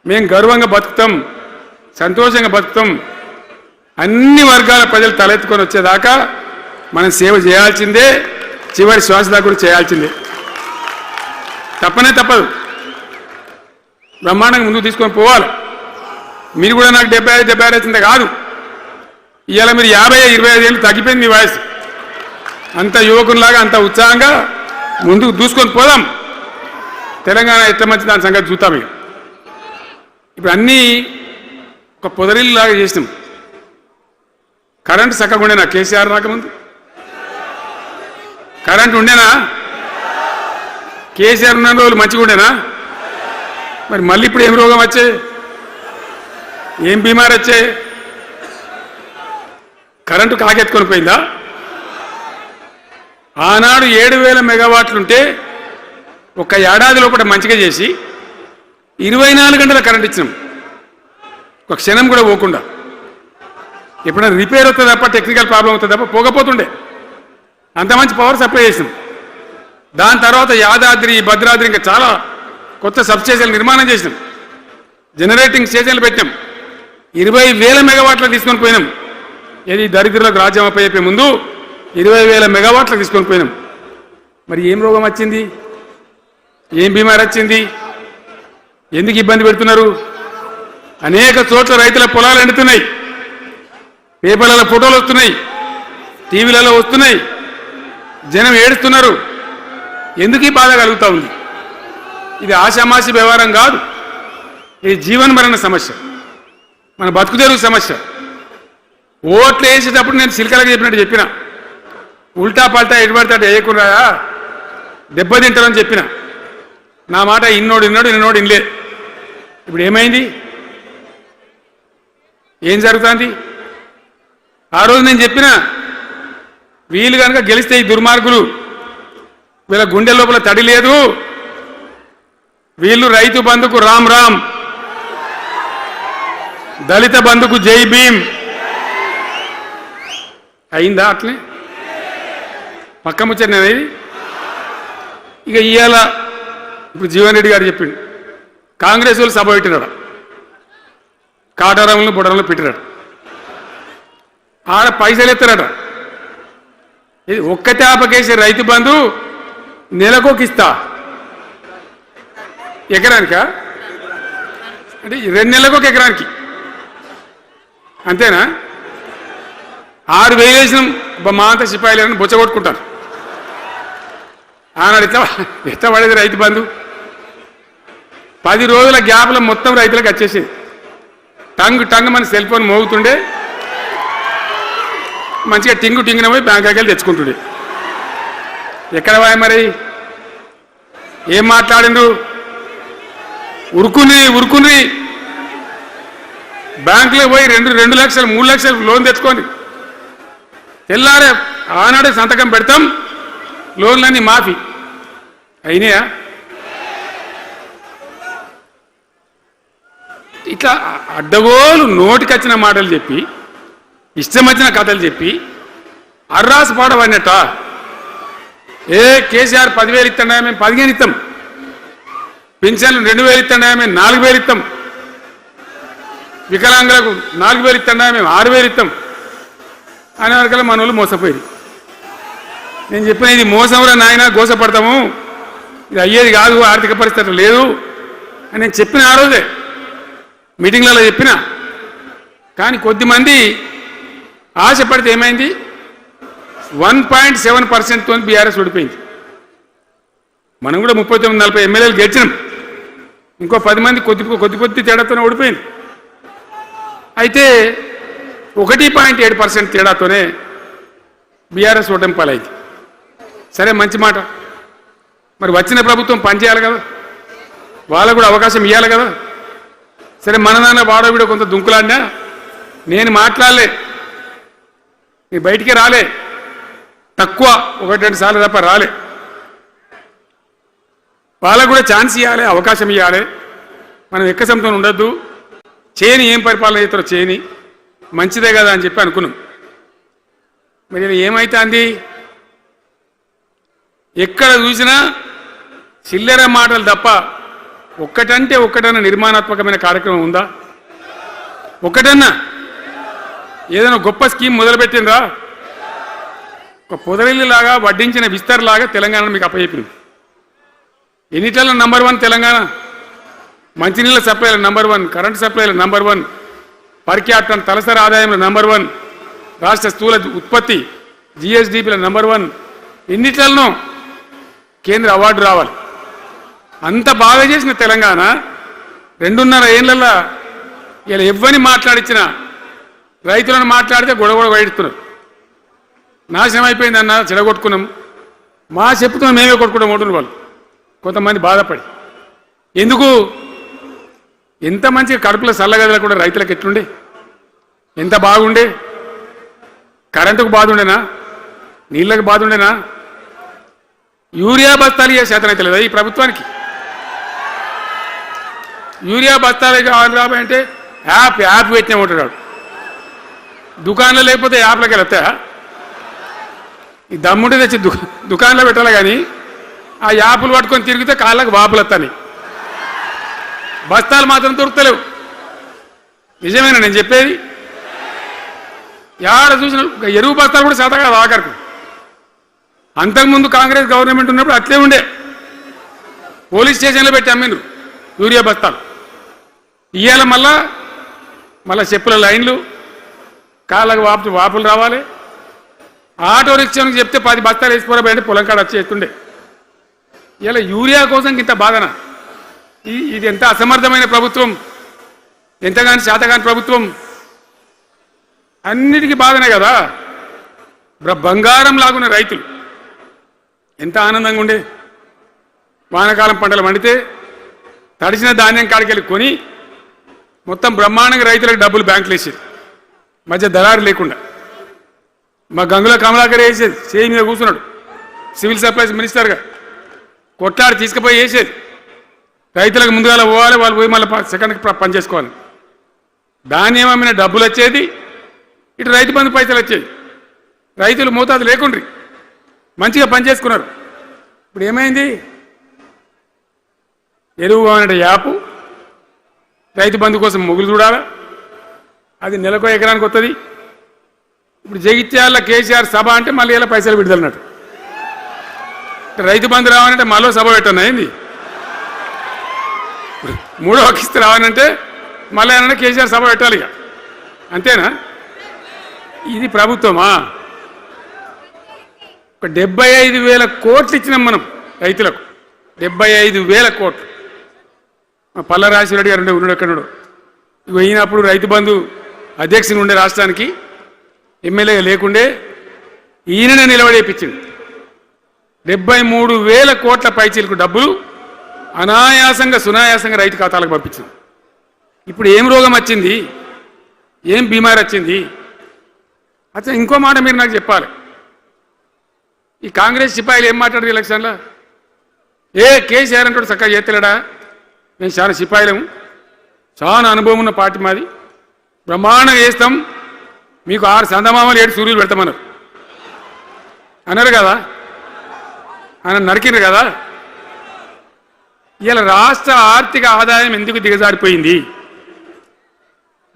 మేము గర్వంగా బతుకుతాం, సంతోషంగా బతుకుతాం, అన్ని వర్గాల ప్రజలు తలెత్తుకొని వచ్చేదాకా మనం సేవ చేయాల్సిందే, చివరి శ్వాస దాకా కూడా చేయాల్సిందే, తప్పనే తప్పదు. బ్రహ్మాండంగా ముందుకు తీసుకొని పోవాలి. మీరు కూడా నాకు 75 వచ్చిందే కాదు, ఇవాళ మీరు 50-25 ఏళ్ళు తగ్గిపోయింది మీ వయసు. అంత యువకునిలాగా అంత ఉత్సాహంగా ముందుకు దూసుకొని పోదాం. తెలంగాణ ఎట్లా మంచి దాని సంగతి చూద్దాం. ఇప్పుడు అన్నీ ఒక పొదరిల్లాగా చేసినాం. కరెంటు చక్కగా ఉండేనా? కేసీఆర్ రాకముందు కరెంటు ఉండేనా? కేసీఆర్ ఉన్న రోజులు మంచిగా ఉండేనా? మరి మళ్ళీ ఇప్పుడు ఏం రోగం వచ్చే, ఏం బీమారి వచ్చే? కరెంటు కాకెత్తుకొని పోయిందా? ఆనాడు 7000 మెగావాట్లుంటే ఒక ఏడాది లోపల మంచిగా చేసి 24 గంటల కరెంట్ ఇచ్చినాం, ఒక క్షణం కూడా పోకుండా. ఎప్పుడైనా రిపేర్ అవుతుంది తప్ప, టెక్నికల్ ప్రాబ్లం అవుతుంది తప్ప పోకపోతుండే. అంత మంచి పవర్ సప్లై చేసినాం. దాని తర్వాత యాదాద్రి, భద్రాద్రి ఇంకా చాలా కొత్త సబ్ స్టేషన్లు నిర్మాణం చేసినాం, జనరేటింగ్ స్టేషన్లు పెట్టాం, 20,000 మెగావాట్లు తీసుకొని పోయినాం. ఏది దరిద్రులకు రాజ్యం అప్పయ్యే ముందు 20,000 మెగావాట్లకు తీసుకొని పోయినాం. మరి ఏం రోగం వచ్చింది? ఏం బీమారి వచ్చింది? ఎందుకు ఇబ్బంది పెడుతున్నారు? అనేక చోట్ల రైతుల పొలాలు ఎండుతున్నాయి, పేపర్లలో ఫోటోలు వస్తున్నాయి, టీవీలలో వస్తున్నాయి, జనం ఏడుస్తున్నారు. ఎందుకు ఈ బాధ కలుగుతూ ఉంది? ఇది ఆషామాషి వ్యవహారం కాదు, ఇది జీవన మరణ సమస్య, మన బతుకుదెరువు సమస్య. ఓట్లు వేసేటప్పుడు నేను సిల్కలకు చెప్పినట్టు చెప్పిన, ఉల్టా పల్టా ఎటుపడితే వేయకుండా దెబ్బతింటారని చెప్పిన. నా మాట ఇన్నోడు ఇనలే. ఇప్పుడు ఏమైంది? ఏం జరుగుతుంది? ఆ రోజు నేను చెప్పిన వీళ్ళు కనుక గెలిస్తే ఈ దుర్మార్గులు వీళ్ళ గుండె లోపల తడి లేదు, వీళ్ళు రైతు బంధుకు రామ్ రామ్, దళిత బంధుకు జై భీమ్. అయిందా? అట్లే పక్క ముచ్చట. ఇక ఇవాళ ఇప్పుడు జీవన్ రెడ్డి గారు చెప్పిండు, కాంగ్రెస్ వాళ్ళు సభ పెట్టినాడు, కాటారంలో బుడరంలో పెట్టినాడు, ఆడ పైసలు ఎత్తారట. ఇది ఒక్క తేపకేసే రైతు బంధు నెలకొక ఇస్తా, ఎకరానికా అంటే 2 నెలలకు ఒక ఎకరానికి అంతేనా? 6,000 వేసినాం మా అంత సిపాయిలను బొచ్చగొట్టుకుంటారు. ఆనాడు ఎట్లా పడేది రైతు బంధు? 10 రోజుల గ్యాప్లో మొత్తం రైతులకు వచ్చేసేది. టంగ్ మన సెల్ ఫోన్ మోగుతుండే, మంచిగా టింగున పోయి బ్యాంకుకి వెళ్ళి తెచ్చుకుంటుండే. ఎక్కడ పోయి మరి? ఏం మాట్లాడిండు? ఉరుకుని బ్యాంకులో పోయి 2 లక్షలు 3 లక్షలు లోన్ తెచ్చుకోండి, తెల్లారే ఆనాడే సంతకం పెడతాం, లోన్లన్నీ మాఫీ అయినాయా? ఇట్లా అడ్డగోలు నోటికొచ్చిన మాటలు చెప్పి, ఇష్టం వచ్చిన కథలు చెప్పి అర్రాసు పాడవన్నట్ట. కేసీఆర్ 10,000 ఇస్తాడా, మేము 15 ఇస్తాం, పెన్షన్లు 2,000 ఇస్తాడా, మేము 4,000 ఇస్తాం, వికలాంగులకు 4,000 ఇస్తాడా, మేము 6,000 ఇస్తాం అనే వరకల్లా మన వాళ్ళు మోసపోయింది. నేను చెప్పిన ఇది మోసంరా నాయన, గోసపడతాము, ఇది అయ్యేది కాదు, ఆర్థిక పరిస్థితి లేదు అని నేను చెప్పిన ఆ రోజే మీటింగ్లలో చెప్పిన. కానీ కొద్దిమంది ఆశపడితే ఏమైంది? 1.7%తో బీఆర్ఎస్ ఓడిపోయింది. మనం కూడా 39-40 ఎమ్మెల్యేలు గెలిచినాం, ఇంకో 10 మంది కొద్ది తేడాతోనే ఓడిపోయింది. అయితే 1.7% తేడాతోనే బీఆర్ఎస్ ఓటమి పాలైంది. సరే, మంచి మాట. మరి వచ్చిన ప్రభుత్వం పనిచేయాలి కదా, వాళ్ళకు కూడా అవకాశం ఇవ్వాలి కదా. సరే, మన నాన్న వాడో వీడో కొంత దుంకులాడినా నేను మాట్లాడలే, నీ బయటికి రాలే, తక్కువ 1-2 సార్లు తప్ప రాలే. వాళ్ళకు కూడా ఛాన్స్ ఇవ్వాలి, అవకాశం ఇవ్వాలి. మనం ఎక్కసంతో ఉండొద్దు, చేయని ఏం పరిపాలన చేస్తారో చేయని, మంచిదే కదా అని చెప్పి అనుకున్నాం. మరి ఏమైతే అంది? ఎక్కడ చూసినా చిల్లర మాటలు తప్ప ఒక్కటంటే ఒక్కటన్నా నిర్మాణాత్మకమైన కార్యక్రమం ఉందా? ఒక్కటన్నా ఏదైనా గొప్ప స్కీమ్ మొదలుపెట్టిందా? ఒక పొదరిల్లులాగా వడ్డించిన విస్తరలాగా తెలంగాణ మీకు అప్పచెప్పింది. ఎన్నిట్లలో నంబర్ 1 తెలంగాణ. మంచినీళ్ళ సప్లైలో నంబర్ 1, కరెంటు సప్లైలో నంబర్ 1, పర్ క్యాపిటల్ తలసరి ఆదాయంలో నంబర్ 1, రాష్ట్ర స్థూల ఉత్పత్తి జిఎస్డిపిలో నంబర్ 1. ఎన్నిట్లలో కేంద్ర అవార్డు రావాలి. అంత బాగా చేసిన తెలంగాణ 2.5 ఏళ్లలో ఇలా ఎవ్వని మాట్లాడించిన రైతులను మాట్లాడితే గొడవ వైడుతున్నారు. నాశనం అయిపోయిందన్న, చెడగొట్టుకున్నాం, మా చెప్పుతో మేమే కొట్టుకుంటాం ఓటున్న వాళ్ళు కొంతమంది బాధపడి. ఎందుకు? ఎంత మంచిగా కడుపులో చల్లగదలు కూడా రైతులకు ఎట్లుండే, ఎంత బాగుండే. కరెంటుకు బాధ ఉండేనా? నీళ్ళకి బాధ ఉండేనా? యూరియా బస్తాలు ఇయ్యే శాతం అయితే లేదా ఈ ప్రభుత్వానికి? యూరియా బస్తాలు రాబాయి అంటే యాప్ పెట్టినే ఉంటాడు. దుకాణంలో లేకపోతే యాప్లోకి వెళ్తాయా? ఈ దమ్ముంటే తెచ్చి దుకాణంలో పెట్టాలి, కానీ ఆ యాప్లు పట్టుకొని తిరిగితే కాళ్ళకు వాపులు వస్తాయి, బస్తాలు మాత్రం దొరుకుతలేవు. నిజమేనా నేను చెప్పేది? యాడ చూసిన ఎరువు బస్తాలు కూడా శాతం కాదు ఆఖరికి. అంతకుముందు కాంగ్రెస్ గవర్నమెంట్ ఉన్నప్పుడు అట్లే ఉండే, పోలీస్ స్టేషన్లో పెట్టి అమ్మిండ్రు యూరియా బస్తాలు. ఇవాళ మళ్ళా చెప్పుల లైన్లు, కాళ్ళకు వాపులు రావాలి. ఆటో రిక్షానికి చెప్తే 10 బస్తాలు వేసిపోరాబోయంటే పొలం కాడ వచ్చి ఎత్తుండే. ఇలా యూరియా కోసం ఇంత బాధన? ఇది ఎంత అసమర్థమైన ప్రభుత్వం, ఎంతగాని శాతగాని ప్రభుత్వం. అన్నిటికీ బాధనే కదా. బంగారం లాగున్న రైతులు ఎంత ఆనందంగా ఉండే. వానాకాలం పంటలు పండితే తడిసిన ధాన్యం కాడికెళ్ళి కొని మొత్తం బ్రహ్మాండంగా రైతులకు డబ్బులు బ్యాంకులు వేసేది, మధ్య దళారు లేకుండా. మా గంగుల కమలాకర్ వేసేది, చేయి మీద కూర్చున్నాడు సివిల్ సప్లైస్ మినిస్టర్గా, కొట్లాడి తీసుకుపోయి వేసేది. రైతులకు ముందుగా పోవాలి, వాళ్ళు పోయి మళ్ళీ సెకండ్కి పని చేసుకోవాలి. ధాన్యం అమ్మిన డబ్బులు వచ్చేది, ఇటు రైతు బంధు పైసలు వచ్చేది. రైతులు మోతాదు లేకుండ్రి, మంచిగా పనిచేసుకున్నారు. ఇప్పుడు ఏమైంది? ఎరువు అనే యాపు రైతు బంధు కోసం మొగులు చూడాలా, అది నెలకో ఎకరానికి వస్తుంది. ఇప్పుడు జగిత్యాల కేసీఆర్ సభ అంటే మళ్ళీ ఇలా పైసలు విడుదలన్నట్టు. రైతు బంధు రావాలంటే మళ్ళీ సభ పెట్టను అయింది. మూడో కిస్తు రావాలంటే మళ్ళీ ఏమన్నా కేసీఆర్ సభ పెట్టాలి ఇక, అంతేనా? ఇది ప్రభుత్వమా? ఒక 75,000 కోట్లు ఇచ్చినాం మనం రైతులకు, 75,000 కోట్లు. మా పల్ల రాజశేఖర గారు ఉన్నాడు ఎక్కడున్నాడు, అయినప్పుడు రైతు బంధు అధ్యక్షుని ఉండే రాష్ట్రానికి ఎమ్మెల్యేగా లేకుండే ఈయననే నిలబడేపించింది. 73,000 కోట్ల పైచీలకు డబ్బులు అనాయాసంగా సునాయాసంగా రైతు ఖాతాలకు పంపించింది. ఇప్పుడు ఏం రోగం వచ్చింది, ఏం బీమారి వచ్చింది? అచ్చా, ఇంకో మాట మీరు నాకు చెప్పాలి. ఈ కాంగ్రెస్ సిపాయిలు ఏం మాట్లాడారు ఎలక్షన్లో? కేసీఆర్ అంటాడు చక్కగా చేస్తలేడా, మేము చాలా సిపాయిలము, చాలా అనుభవం ఉన్న పార్టీ మాది, బ్రహ్మాండంగా చేస్తాం, మీకు 6 సందమామలు 7 సూర్యులు పెడతామన్నారు అన్నారు కదా, ఆయన నరికినారు కదా. ఇలా రాష్ట్ర ఆర్థిక ఆదాయం ఎందుకు దిగజారిపోయింది?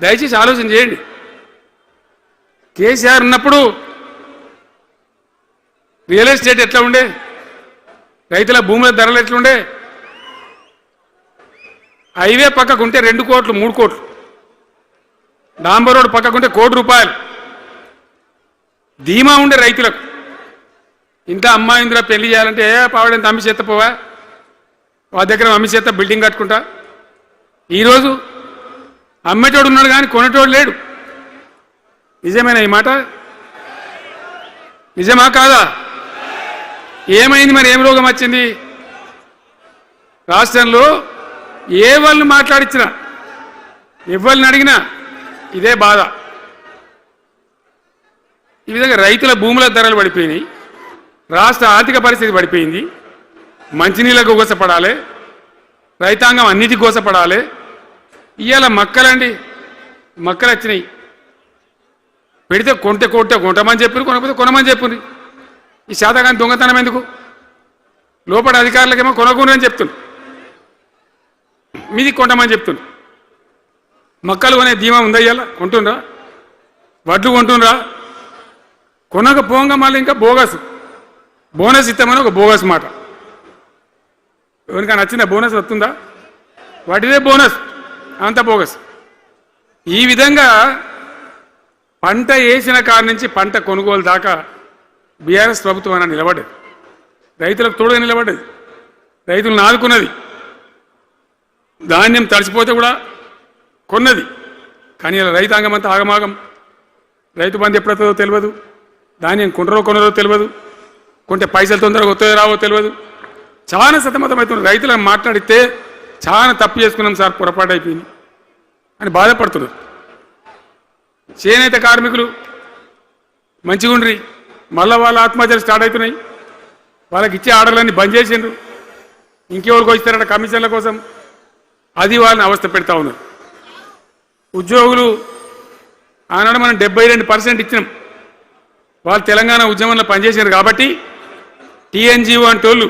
దయచేసి ఆలోచన చేయండి. కేసీఆర్ ఉన్నప్పుడు రియల్ ఎస్టేట్ ఎట్లా ఉండే, రైతుల భూముల ధరలు ఎట్లుండే? హైవే పక్కకుంటే 2 కోట్లు 3 కోట్లు, డాంబర్ రోడ్ పక్కకుంటే ₹1 కోటి ధీమా ఉండే రైతులకు. ఇంత అమ్మాయిందిరా పెళ్లి చేయాలంటే పావడంత అమ్మి చేత పోవా, వాళ్ళ దగ్గర అమ్మి చేత బిల్డింగ్ కట్టుకుంటా. ఈరోజు అమ్మేటోడు ఉన్నాడు కానీ కొనేటోడు లేడు. నిజమేనా ఈ మాట? నిజమా కాదా? ఏమైంది మరి? ఏం రోగం వచ్చింది? రాష్ట్రంలో ఏ వాళ్ళని మాట్లాడించినా, ఎవరిని అడిగినా ఇదే బాధ. ఈ విధంగా రైతుల భూముల ధరలు పడిపోయినాయి, రాష్ట్ర ఆర్థిక పరిస్థితి పడిపోయింది, మంచినీళ్ళకు గోసపడాలి, రైతాంగం అన్నిటికీ గోసపడాలి. ఇవాళ మక్కలండి, మక్కలు వచ్చినాయి, పెడితే కొంటమని చెప్పారు, కొనకపోతే కొనమని చెప్పారు. ఈ శాతకాని దొంగతనం ఎందుకు? లోపల అధికారులకేమో కొనకూడదని చెప్తుంది, మీది కొంటమని చెప్తుంది. మక్కలు కొనే ధీమా ఉందా? ఇవాళ కొంటుండ్రా? వడ్లు కొంటుండ్రా? కొనకపోగా మళ్ళీ ఇంకా బోనస్ ఇస్తామని ఒక బోగస్ మాట. ఎవరికైనా నచ్చిందా? బోనస్ వస్తుందా? వాటిదే బోనస్, అంత బోగస్. ఈ విధంగా పంట వేసిన కాడి నుంచి పంట కొనుగోలు దాకా బీఆర్ఎస్ ప్రభుత్వం అన్న నిలబడ్డది, రైతులకు తోడుగా నిలబడ్డది, రైతులను ఆదుకున్నది. ధాన్యం తడిసిపోతే కూడా కొన్నది. కానీ ఇలా రైతాంగం అంతా ఆగమాగం. రైతు బంధు ఎప్పుడవుతుందో తెలియదు, ధాన్యం కొనరో తెలియదు, కొంటే పైసలు తొందరగా వస్తాయో రావో తెలియదు. చాలా సతమతమవుతున్నారు. రైతులను మాట్లాడితే చాలా తప్పు చేసుకున్నాం సార్, పొరపాటు అయిపోయింది అని బాధపడుతున్నారు. చేనేత కార్మికులు మంచిగుండ్రి, మళ్ళీ వాళ్ళ ఆత్మహత్యలు స్టార్ట్ అవుతున్నాయి. వాళ్ళకి ఇచ్చే ఆర్డర్లన్నీ బంద్ చేసిండ్రు, ఇంకెవరికి వచ్చారట కమిషన్ల కోసం, అది వాళ్ళని అవస్థ పెడతా ఉన్నారు. ఉద్యోగులు ఆనాడు మనం 72% ఇచ్చినాం, వాళ్ళు తెలంగాణ ఉద్యమంలో పనిచేసారు కాబట్టి టీఎన్జిఓ అంటే వాళ్ళు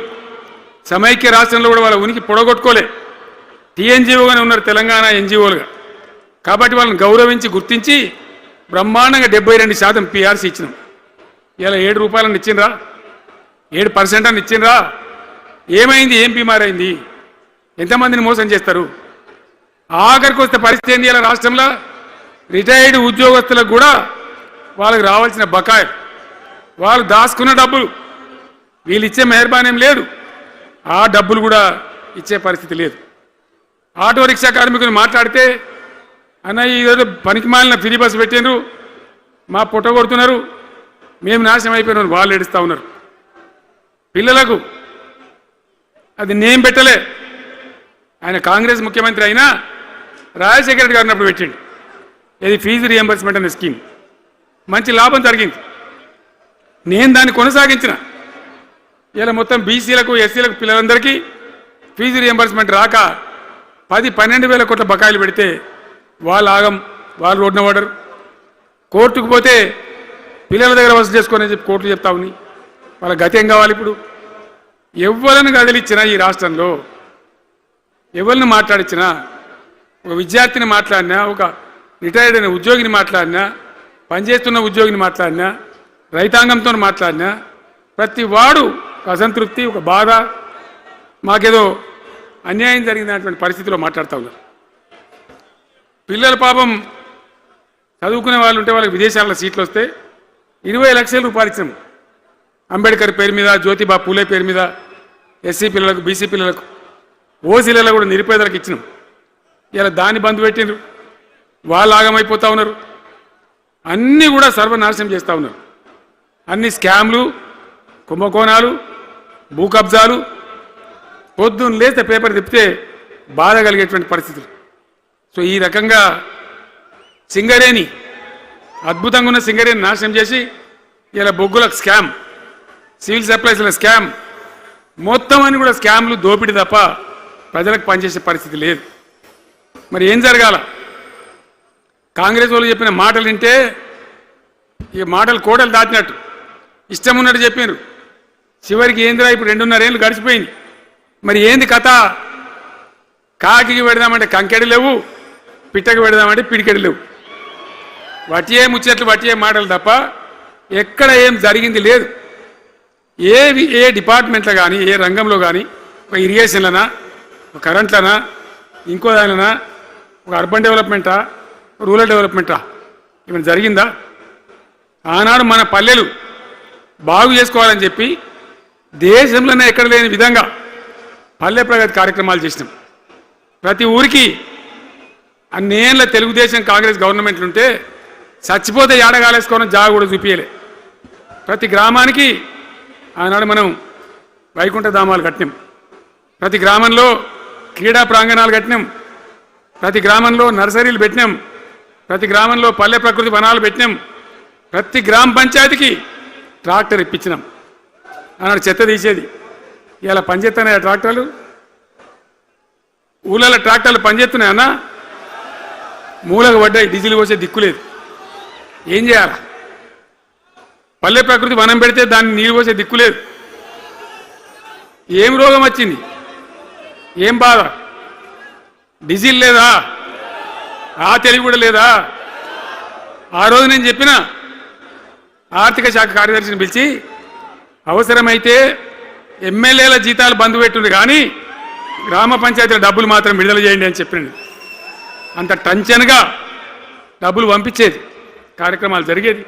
సమైక్య రాష్ట్రంలో కూడా వాళ్ళ ఉనికి పొడగొట్టుకోలే, టీఎన్జిఓగానే ఉన్నారు తెలంగాణ ఎన్జిఓలుగా. కాబట్టి వాళ్ళని గౌరవించి గుర్తించి బ్రహ్మాండంగా 72% పిఆర్సీ ఇచ్చినాం. ఇలా ₹7 ఇచ్చిండ్రా, 7% అని ఇచ్చిండ్రా? ఏమైంది? ఏం బీమారైంది? ఎంతమందిని మోసం చేస్తారు? ఆఖరికి వస్తే పరిస్థితి ఏంది? ఇలా రాష్ట్రంలో రిటైర్డ్ ఉద్యోగస్తులకు కూడా వాళ్ళకి రావాల్సిన బకాయి, వాళ్ళు దాచుకున్న డబ్బులు వీళ్ళు ఇచ్చే మెహర్బానేం లేదు, ఆ డబ్బులు కూడా ఇచ్చే పరిస్థితి లేదు. ఆటో రిక్షా కార్మికులు మాట్లాడితే అన్న ఈరోజు పనికి మాలిన ఫ్రీ బస్సు పెట్టినారు, మా పుట్ట కొడుతున్నారు, మేము నాశనం అయిపోయినారు, వాళ్ళు ఏడుస్తూ ఉన్నారు. పిల్లలకు అది నేను పెట్టలే, ఆయన కాంగ్రెస్ ముఖ్యమంత్రి అయినా రాజశేఖర రెడ్డి గారు ఉన్నప్పుడు పెట్టిండు. ఇది ఫీజు రియంబర్స్మెంట్ అనే స్కీమ్ మంచి లాభం జరిగింది. నేను దాన్ని కొనసాగించిన. ఇలా మొత్తం బీసీలకు ఎస్సీలకు పిల్లలందరికీ ఫీజు రియంబర్స్మెంట్ రాక 10-12 వేల కోట్ల బకాయిలు పెడితే వాళ్ళు ఆగం, వాళ్ళు రోడ్డున పడరు. కోర్టుకు పోతే పిల్లల దగ్గర వసూలు చేసుకొని చెప్పి కోర్టులు చెప్తా ఉన్నాయి. వాళ్ళ గతి ఏం కావాలి? ఇప్పుడు ఎవరిని కదిలిచ్చినా ఈ రాష్ట్రంలో ఎవరిని మాట్లాడించినా, ఒక విద్యార్థిని మాట్లాడినా, ఒక రిటైర్డ్ అయిన ఉద్యోగిని మాట్లాడినా, పనిచేస్తున్న ఉద్యోగిని మాట్లాడినా, రైతాంగంతో మాట్లాడినా ప్రతి వాడు అసంతృప్తి, ఒక బాధ, మాకేదో అన్యాయం జరిగినటువంటి పరిస్థితిలో మాట్లాడుతూ ఉన్నారు. పిల్లల పాపం చదువుకునే వాళ్ళు ఉంటే వాళ్ళకి విదేశాల్లో సీట్లు వస్తే 20 లక్షల రూపాయలు ఇచ్చాం. అంబేద్కర్ పేరు మీద, జ్యోతిబా పూలే పేరు మీద ఎస్సీ పిల్లలకు, బీసీ పిల్లలకు, ఓసీలలో కూడా నిరుపేదలకు ఇచ్చినాం. ఇలా దాన్ని బంద్ పెట్టినారు. వాళ్ళు ఆగమైపోతూ ఉన్నారు. అన్నీ కూడా సర్వనాశనం చేస్తూ ఉన్నారు. అన్ని స్కామ్లు, కుంభకోణాలు, భూ కబ్జాలు. పొద్దున్న లేస్తే పేపర్ తిప్పితే బాధ కలిగేటువంటి పరిస్థితులు. సో ఈ రకంగా సింగరేణి, అద్భుతంగా ఉన్న సింగరేణి నాశనం చేసి ఇలా బొగ్గులకు స్కామ్, సివిల్ సప్లైస్ల స్కామ్, మొత్తం అని కూడా స్కామ్లు, దోపిడీ తప్ప ప్రజలకు పనిచేసే పరిస్థితి లేదు. మరి ఏం జరగాల? కాంగ్రెస్ వాళ్ళు చెప్పిన మాటలు వింటే ఈ మాటలు కోడలు దాటినట్టు ఇష్టం ఉన్నట్టు చెప్పారు. చివరికి ఏందిరా ఇప్పుడు 2.5 ఏళ్ళు గడిచిపోయింది. మరి ఏంది కథ? కాకి పెడదామంటే కంకెడు లేవు, పిట్టకు పెడదామంటే పిడికెడు లేవు. వటియే ముచ్చట్లు, వటియే మాటలు తప్ప ఎక్కడ ఏం జరిగింది లేదు. ఏ డిపార్ట్మెంట్లో కానీ, ఏ రంగంలో కానీ, ఒక ఇరిగేషన్లనా, ఒక కరెంట్లనా, ఇంకో దానిలనా, ఒక అర్బన్ డెవలప్మెంటా, రూరల్ డెవలప్మెంటా ఏమైనా జరిగిందా? ఆనాడు మన పల్లెలు బాగు చేసుకోవాలని చెప్పి దేశంలోనే ఎక్కడ లేని విధంగా పల్లె ప్రగతి కార్యక్రమాలు చేసినాం. ప్రతి ఊరికి అన్నేళ్ళ తెలుగుదేశం కాంగ్రెస్ గవర్నమెంట్లు ఉంటే చచ్చిపోతే ఏడగాలేసుకోవడం జాగ కూడా చూపించలే. ప్రతి గ్రామానికి ఆనాడు మనం వైకుంఠ ధామాలు కట్టినాం. ప్రతి గ్రామంలో క్రీడా ప్రాంగణాలు కట్టినాం. ప్రతి గ్రామంలో నర్సరీలు పెట్టినాం. ప్రతి గ్రామంలో పల్లె ప్రకృతి వనాలు పెట్టినాం. ప్రతి గ్రామ పంచాయతీకి ట్రాక్టర్ ఇప్పించినాం. ఆనాడు చెత్త తీసేది. ఇలా పనిచేస్తున్నాయా ట్రాక్టర్లు? ఊళ్ళలో ట్రాక్టర్లు పనిచేస్తున్నాయన్నా? మూలకు పడ్డాయి, డీజిల్ పోసే దిక్కులేదు. ఏం చేయాలా? పల్లె ప్రకృతి వనం పెడితే దాన్ని నీళ్ళు పోసే దిక్కులేదు. ఏం రోగం వచ్చింది? ఏం బాధ? డీజిల్ లేదా? ఆ తెలివి కూడా లేదా? ఆ రోజు నేను చెప్పిన ఆర్థిక శాఖ కార్యదర్శిని పిలిచి అవసరమైతే ఎమ్మెల్యేల జీతాలు బంద్ పెట్టుంది, కానీ గ్రామ పంచాయతీల డబ్బులు మాత్రం విడుదల చేయండి అని చెప్పినండి. అంత టెన్షన్గా డబ్బులు పంపించేది, కార్యక్రమాలు జరిగేది,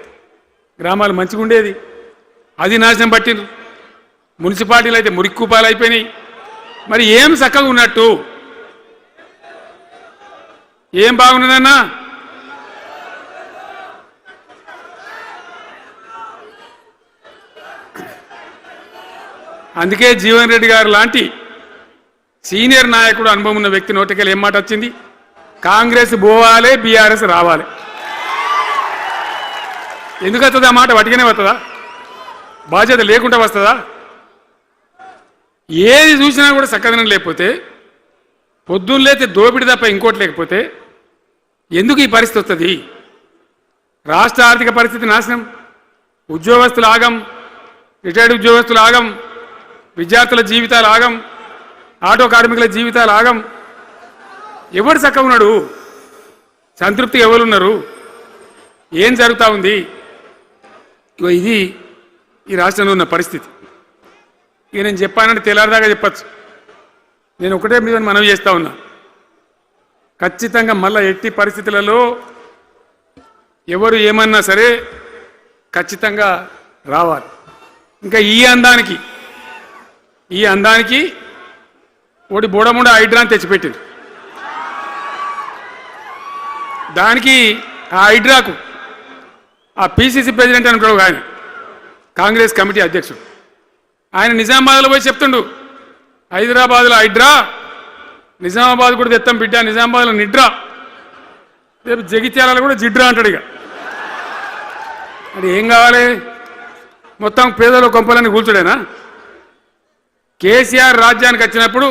గ్రామాలు మంచిగా ఉండేది. అది నాశనం పట్టిండ్రు. మున్సిపాలిటీలు అయితే మురిక్కుపాలు అయిపోయినాయి. మరి ఏం చక్కగా ఉన్నట్టు? ఏం బాగున్నదన్నా? అందుకే జీవన్ రెడ్డి గారు లాంటి సీనియర్ నాయకుడు, అనుభవం ఉన్న వ్యక్తి నోటికెళ్ళి ఏం మాట వచ్చింది? కాంగ్రెస్ పోవాలి, బీఆర్ఎస్ రావాలి. ఎందుకు వస్తుంది ఆ మాట? వటిగానే వస్తుందా? బాధ్యత లేకుండా వస్తుందా? ఏది చూసినా కూడా చక్కదనం లేకపోతే, పొద్దున్న లేతే దోపిడి తప్ప ఇంకోటి లేకపోతే ఎందుకు ఈ పరిస్థితి వస్తుంది? రాష్ట్ర ఆర్థిక పరిస్థితి నాశనం, ఉద్యోగస్తులు ఆగం, రిటైర్డ్ ఉద్యోగస్తులు ఆగం, విద్యార్థుల జీవితాలు ఆగం, ఆటో కార్మికుల జీవితాలు ఆగం. ఎవరు చక్కగా ఉన్నాడు? సంతృప్తి ఎవరున్నారు? ఏం జరుగుతూ ఉంది? ఇది ఈ రాష్ట్రంలో ఉన్న పరిస్థితి. ఇక నేను చెప్పానంటే తెల్లారదాకా చెప్పచ్చు. నేను ఒకటే మీద మనవి చేస్తూ ఉన్నా, ఖచ్చితంగా మళ్ళీ ఎట్టి పరిస్థితులలో ఎవరు ఏమన్నా సరే ఖచ్చితంగా రావాలి. ఇంకా ఈ అందానికి ఒకటి బోడముండ హైడ్రాని తెచ్చిపెట్టింది. దానికి ఆ హైడ్రాకు ఆ పిసిసి ప్రెసిడెంట్ అనుకోడు ఆయన, కాంగ్రెస్ కమిటీ అధ్యక్షుడు, ఆయన నిజామాబాద్లో పోయి చెప్తుండు, హైదరాబాద్లో హైడ్రా, నిజామాబాద్ కూడా తెత్తాం బిడ్డ, నిజామాబాద్లో నిడ్రా, రేపు జగిత్యాలలో కూడా జిడ్రా అంటాడు. ఇక అది ఏం కావాలి? మొత్తం పేదల కొంపలని కూల్చుడేనా? కేసీఆర్ రాజ్యానికి వచ్చినప్పుడు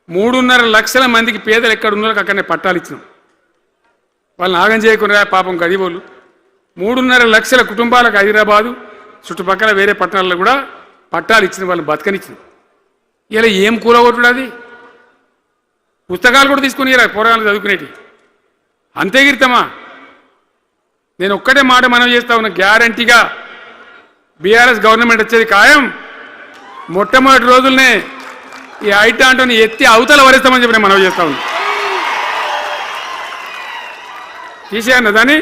3.5 లక్షల మందికి పేదలు ఎక్కడ ఉన్నారో అక్కడనే పట్టాలు ఇచ్చినాం. వాళ్ళని ఆగం చేయకుండా పాపం గరీబోళ్ళు 3.5 లక్షల కుటుంబాలకు హైదరాబాదు చుట్టుపక్కల వేరే పట్టణాల్లో కూడా పట్టాలు ఇచ్చిన వాళ్ళని బతకనిచ్చిన. ఇలా ఏం కూలగొట్టుడు? అది పుస్తకాలు కూడా తీసుకుని పోరాలు చదువుకునేటి అంతే గిరితమా? నేను ఒక్కటే మాట మనం చేస్తా ఉన్నా, గ్యారంటీగా బీఆర్ఎస్ గవర్నమెంట్ వచ్చేది ఖాయం. మొట్టమొదటి రోజులనే ఈ ఐటాంటోని ఎత్తి అవతల వరేస్తామని చెప్పి నేను మనం చేస్తా ఉన్నా. తీసేయన్నా దాన్ని,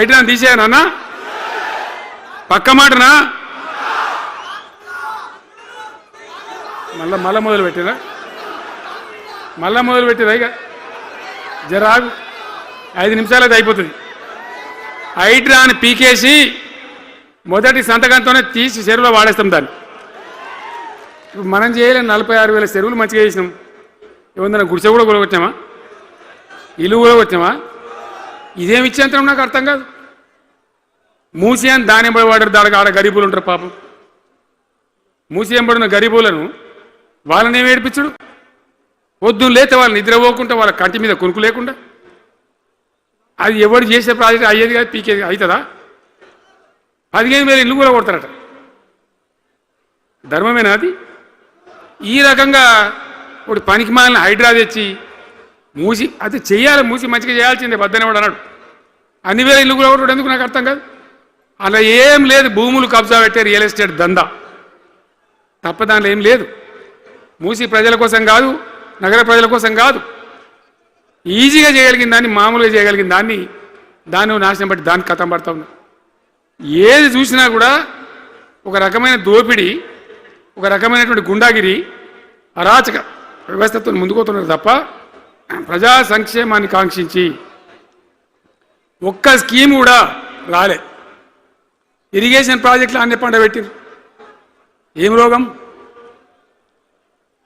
ఐటాన్ తీసేయనన్నా? పక్క మాటనా? మళ్ళా మొదలు పెట్టిరా, ఇక జరాగు 5 నిమిషాలు అది అయిపోతుంది. హైడ్రాని పీకేసి మొదటి సంతకంతోనే తీసి చెరువులో వాడేస్తాం దాన్ని. ఇప్పుడు మనం చేయలేం. 46,000 చెరువులు మంచిగా చేసినాం. ఏమన్నా గుడిసె కూడా కొలగొచ్చామా? ఇల్లు కూడా వచ్చామా? ఇదేమి ఇచ్చేంతరం నాకు అర్థం కాదు. మూసి అని దాని ఎంబడి వాడారు, దానికి ఆడ గరీబులు ఉంటారు పాపం. మూసి ఎంబడిన గరీబులను వాళ్ళని ఏమి ఏడిపించడు? పొద్దున్న లేతే వాళ్ళు నిద్రపోకుండా, వాళ్ళ కంటి మీద కొనుక్కు లేకుండా, అది ఎవరు చేసే ప్రాజెక్ట్ అయ్యేది కాదు, పీకేది అవుతుందా? 15,000 ఇల్లు కూడా కొడతారట. ధర్మమేనా అది? ఈ రకంగా ఇప్పుడు పనికి మాలిన హైడ్రా తెచ్చి మూసి అది చెయ్యాలి, మూసి మంచిగా చేయాల్సిందే వద్దనే వాడు అన్నాడు. అన్ని వేల ఇల్లు కూడా కొట్టడం ఎందుకు నాకు అర్థం కాదు. అలా ఏం లేదు. భూములు కబ్జా పెట్టే రియల్ ఎస్టేట్ దందా తప్ప దానిలో ఏం లేదు. మూసి ప్రజల కోసం కాదు, నగర ప్రజల కోసం కాదు. ఈజీగా చేయగలిగిన దాన్ని, మామూలుగా చేయగలిగిన దాన్ని నాశనం బట్టి దాన్ని కథం పడతా ఉన్నా. ఏది చూసినా కూడా ఒక రకమైన దోపిడీ, ఒక రకమైనటువంటి గుండాగిరి, అరాచక వ్యవస్థతో ముందుకోతున్నారు తప్ప ప్రజా సంక్షేమాన్ని కాంక్షించి ఒక్క స్కీమ్ కూడా రాలే. ఇరిగేషన్ ప్రాజెక్టులు అన్ని పండబెట్టిరు. ఏం రోగం?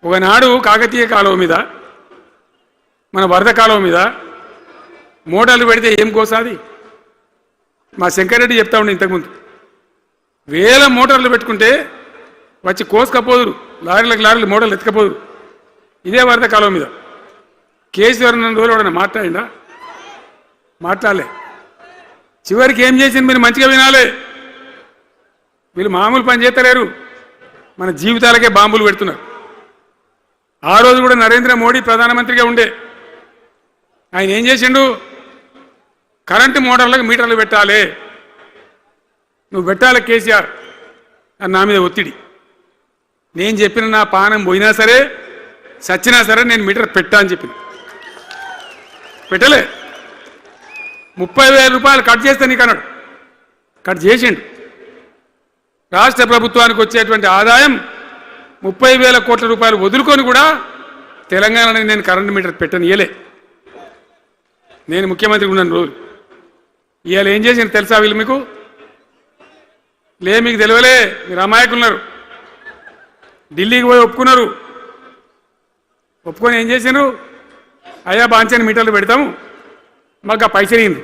ఒకనాడు కాకతీయ కాలువ మీద, మన వరద కాలువ మీద మోటార్లు పెడితే ఏం కోసాది? మా శంకరెడ్డి చెప్తా ఉండే ఇంతకుముందు, 1000 మోటార్లు పెట్టుకుంటే వచ్చి కోసుకపోదురు, లారీలకు మోటార్లు ఎత్తుకపోదురు. ఇదే వరద కాలువ మీద కేసీఆర్ రోజులు కూడా మాట్లాడిందా? మాట్లాడలే. చివరికి ఏం చేసింది మీరు మంచిగా వినాలి. వీళ్ళు మామూలు పని చేస్తలేరు, మన జీవితాలకే బాంబులు పెడుతున్నారు. ఆ రోజు కూడా నరేంద్ర మోడీ ప్రధానమంత్రిగా ఉండే ఆయన ఏం చేసిండు? కరెంటు మోటార్లకు మీటర్లు పెట్టాలి, నువ్వు పెట్టాలి కేసీఆర్ అని నా మీద ఒత్తిడి. నేను చెప్పిన నా పానం పోయినా సరే, సచ్చినా సరే నేను మీటర్ పెట్టా అని చెప్పింది. పెట్టలే. 30,000 రూపాయలు కట్ చేస్తే నీకు అన్నాడు. కట్ చేసిండు. రాష్ట్ర ప్రభుత్వానికి వచ్చేటువంటి ఆదాయం 30,000 కోట్ల రూపాయలు వదులుకొని కూడా తెలంగాణలో నేను కరెంటు మీటర్ పెట్టనియలే. నేను ముఖ్యమంత్రి ఉన్నాను రోజు. ఇవాళ ఏం చేసింది తెలుసా వీళ్ళు మీకు? మీకు తెలియలే, మీరు అమాయకులున్నారు. ఢిల్లీకి పోయి ఒప్పుకున్నారు. ఒప్పుకొని ఏం చేసినారు? అయ్యా బాంచని మీటర్లు పెడతాము, మాకు ఆ పైసలు అయింది,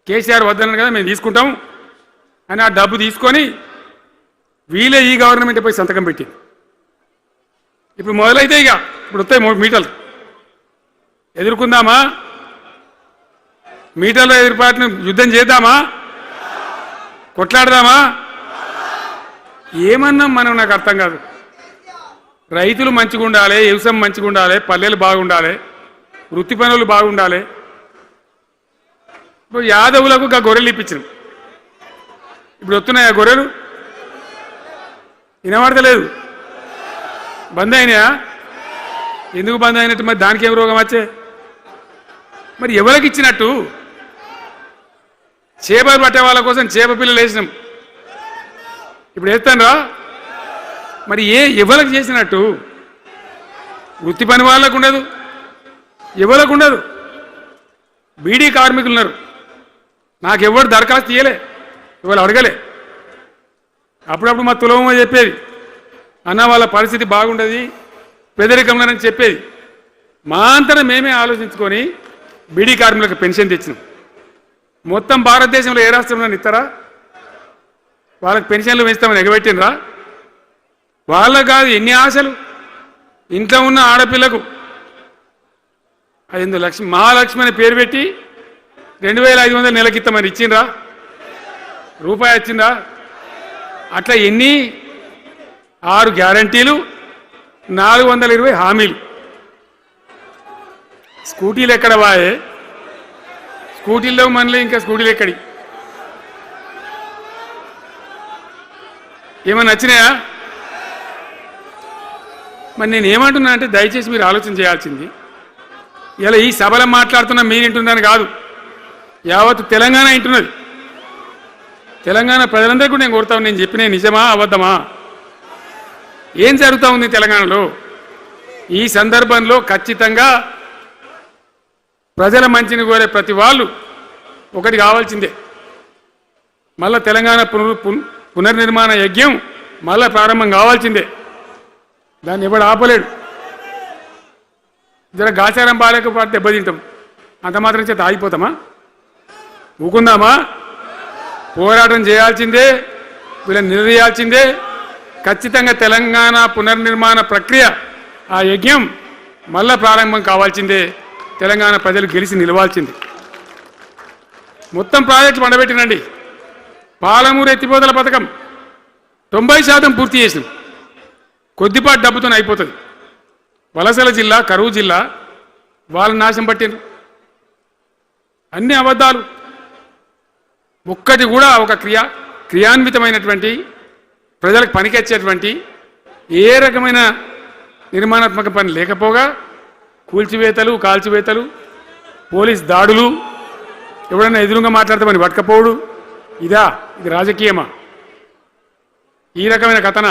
కేసీఆర్ వద్దన్నారు కదా మేము తీసుకుంటాము అని ఆ డబ్బు తీసుకొని వీళ్ళే ఈ గవర్నమెంట్ పోయి సంతకం పెట్టింది. ఇప్పుడు మొదలైతే ఇక ఇప్పుడు వస్తాయి మీటర్లు. ఎదుర్కొందామా? మీటర్ల ఎదురుపాటును యుద్ధం చేద్దామా? కొట్లాడదామా? ఏమన్నాం మనం? నాకు అర్థం కాదు. రైతులు మంచిగా ఉండాలి, వ్యవసాయం మంచిగా ఉండాలి, పల్లెలు బాగుండాలి, వృత్తి పనులు బాగుండాలి. ఇప్పుడు యాదవులకు గొర్రెలు ఇప్పించినాం. ఇప్పుడు వస్తున్నాయా గొర్రెలు? వినబడతలేదు. బంద్ అయినాయా? ఎందుకు బంద్ అయినట్టు? మరి దానికి ఏం రోగం వచ్చే? మరి ఎవరికి ఇచ్చినట్టు? చేపలు పట్టే వాళ్ళ కోసం చేప పిల్లలు వేసినాం, ఇప్పుడు వేస్తానరా? మరి ఎవరికి చేసినట్టు? వృత్తి పని వాళ్ళకు ఉండదు, ఎవరికి ఉండదు. బీడీ కార్మికులు ఉన్నారు, నాకెవ్వరు దరఖాస్తు ఇయ్యలే, ఎవరు అడగలే. అప్పుడప్పుడు మా తులమో చెప్పేది, అన్న వాళ్ళ పరిస్థితి బాగుండదు పేదరికంలోనని చెప్పేది. మా అంతటా మేమే ఆలోచించుకొని బీడీ కార్మికులకు పెన్షన్ తెచ్చినాం. మొత్తం భారతదేశంలో ఏ రాష్ట్రంలో ఇస్తారా? వాళ్ళకి పెన్షన్లు పెంచుతామని ఎగబెట్టినరా? వాళ్ళకు కాదు ఎన్ని ఆశలు. ఇంట్లో ఉన్న ఆడపిల్లకు 5 లక్షలు మహాలక్ష్మి అని పేరు పెట్టి 2500 నెలకిస్తామని ఇచ్చిండ్రా? రూపాయి వచ్చిందా? అట్లా ఎన్ని 6 గ్యారంటీలు 420 హామీలు. స్కూటీలు ఎక్కడ వాయే? స్కూటీల్లో మనలే, ఇంకా స్కూటీలు ఎక్కడి? ఏమన్నా నచ్చినాయా? మరి నేను ఏమంటున్నా అంటే దయచేసి మీరు ఆలోచన చేయాల్సింది ఇలా ఈ సభలో మాట్లాడుతున్నా మీరు వింటున్నాను కాదు, యావత్ తెలంగాణ వింటున్నది. తెలంగాణ ప్రజలందరికీ కూడా నేను కోరుతాను, నేను చెప్పిన నిజమా అబద్ధమా, ఏం జరుగుతూ ఉంది తెలంగాణలో? ఈ సందర్భంలో ఖచ్చితంగా ప్రజల మంచిని కోరే ప్రతి వాళ్ళు ఒకటి కావాల్సిందే, మళ్ళా తెలంగాణ పునర్నిర్మాణ యజ్ఞం మళ్ళా ప్రారంభం కావాల్సిందే. దాన్ని ఎవడు ఆపలేడు. జర గాచారం బాలేకపోతే దెబ్బతింటాం, అంత మాత్రం చేత ఆగిపోతామా? ఊకుందామా? పోరాటం చేయాల్సిందే, వీళ్ళని నిలదీయాల్సిందే. ఖచ్చితంగా తెలంగాణ పునర్నిర్మాణ ప్రక్రియ, ఆ యజ్ఞం మళ్ళా ప్రారంభం కావాల్సిందే. తెలంగాణ ప్రజలు గెలిచి నిలవాల్సింది. మొత్తం ప్రాజెక్టు పండబెట్టినండి. పాలమూరు ఎత్తిపోతల పథకం 90% పూర్తి చేసినాం. కొద్దిపాటి డబ్బుతో అయిపోతుంది. వలసల జిల్లా, కరువు జిల్లా వాళ్ళని నాశనం పట్టిండ్రు. అన్ని అబద్ధాలు. ఒక్కటి కూడా ఒక క్రియాన్వితమైనటువంటి ప్రజలకు పనికొచ్చేటువంటి ఏ రకమైన నిర్మాణాత్మక పని లేకపోగా కూల్చివేతలు, కాల్చివేతలు, పోలీస్ దాడులు, ఎవడన్నా ఎదురుగా మాట్లాడతామని పట్టుకపోవడు. ఇది రాజకీయమా? ఈ రకమైన కథన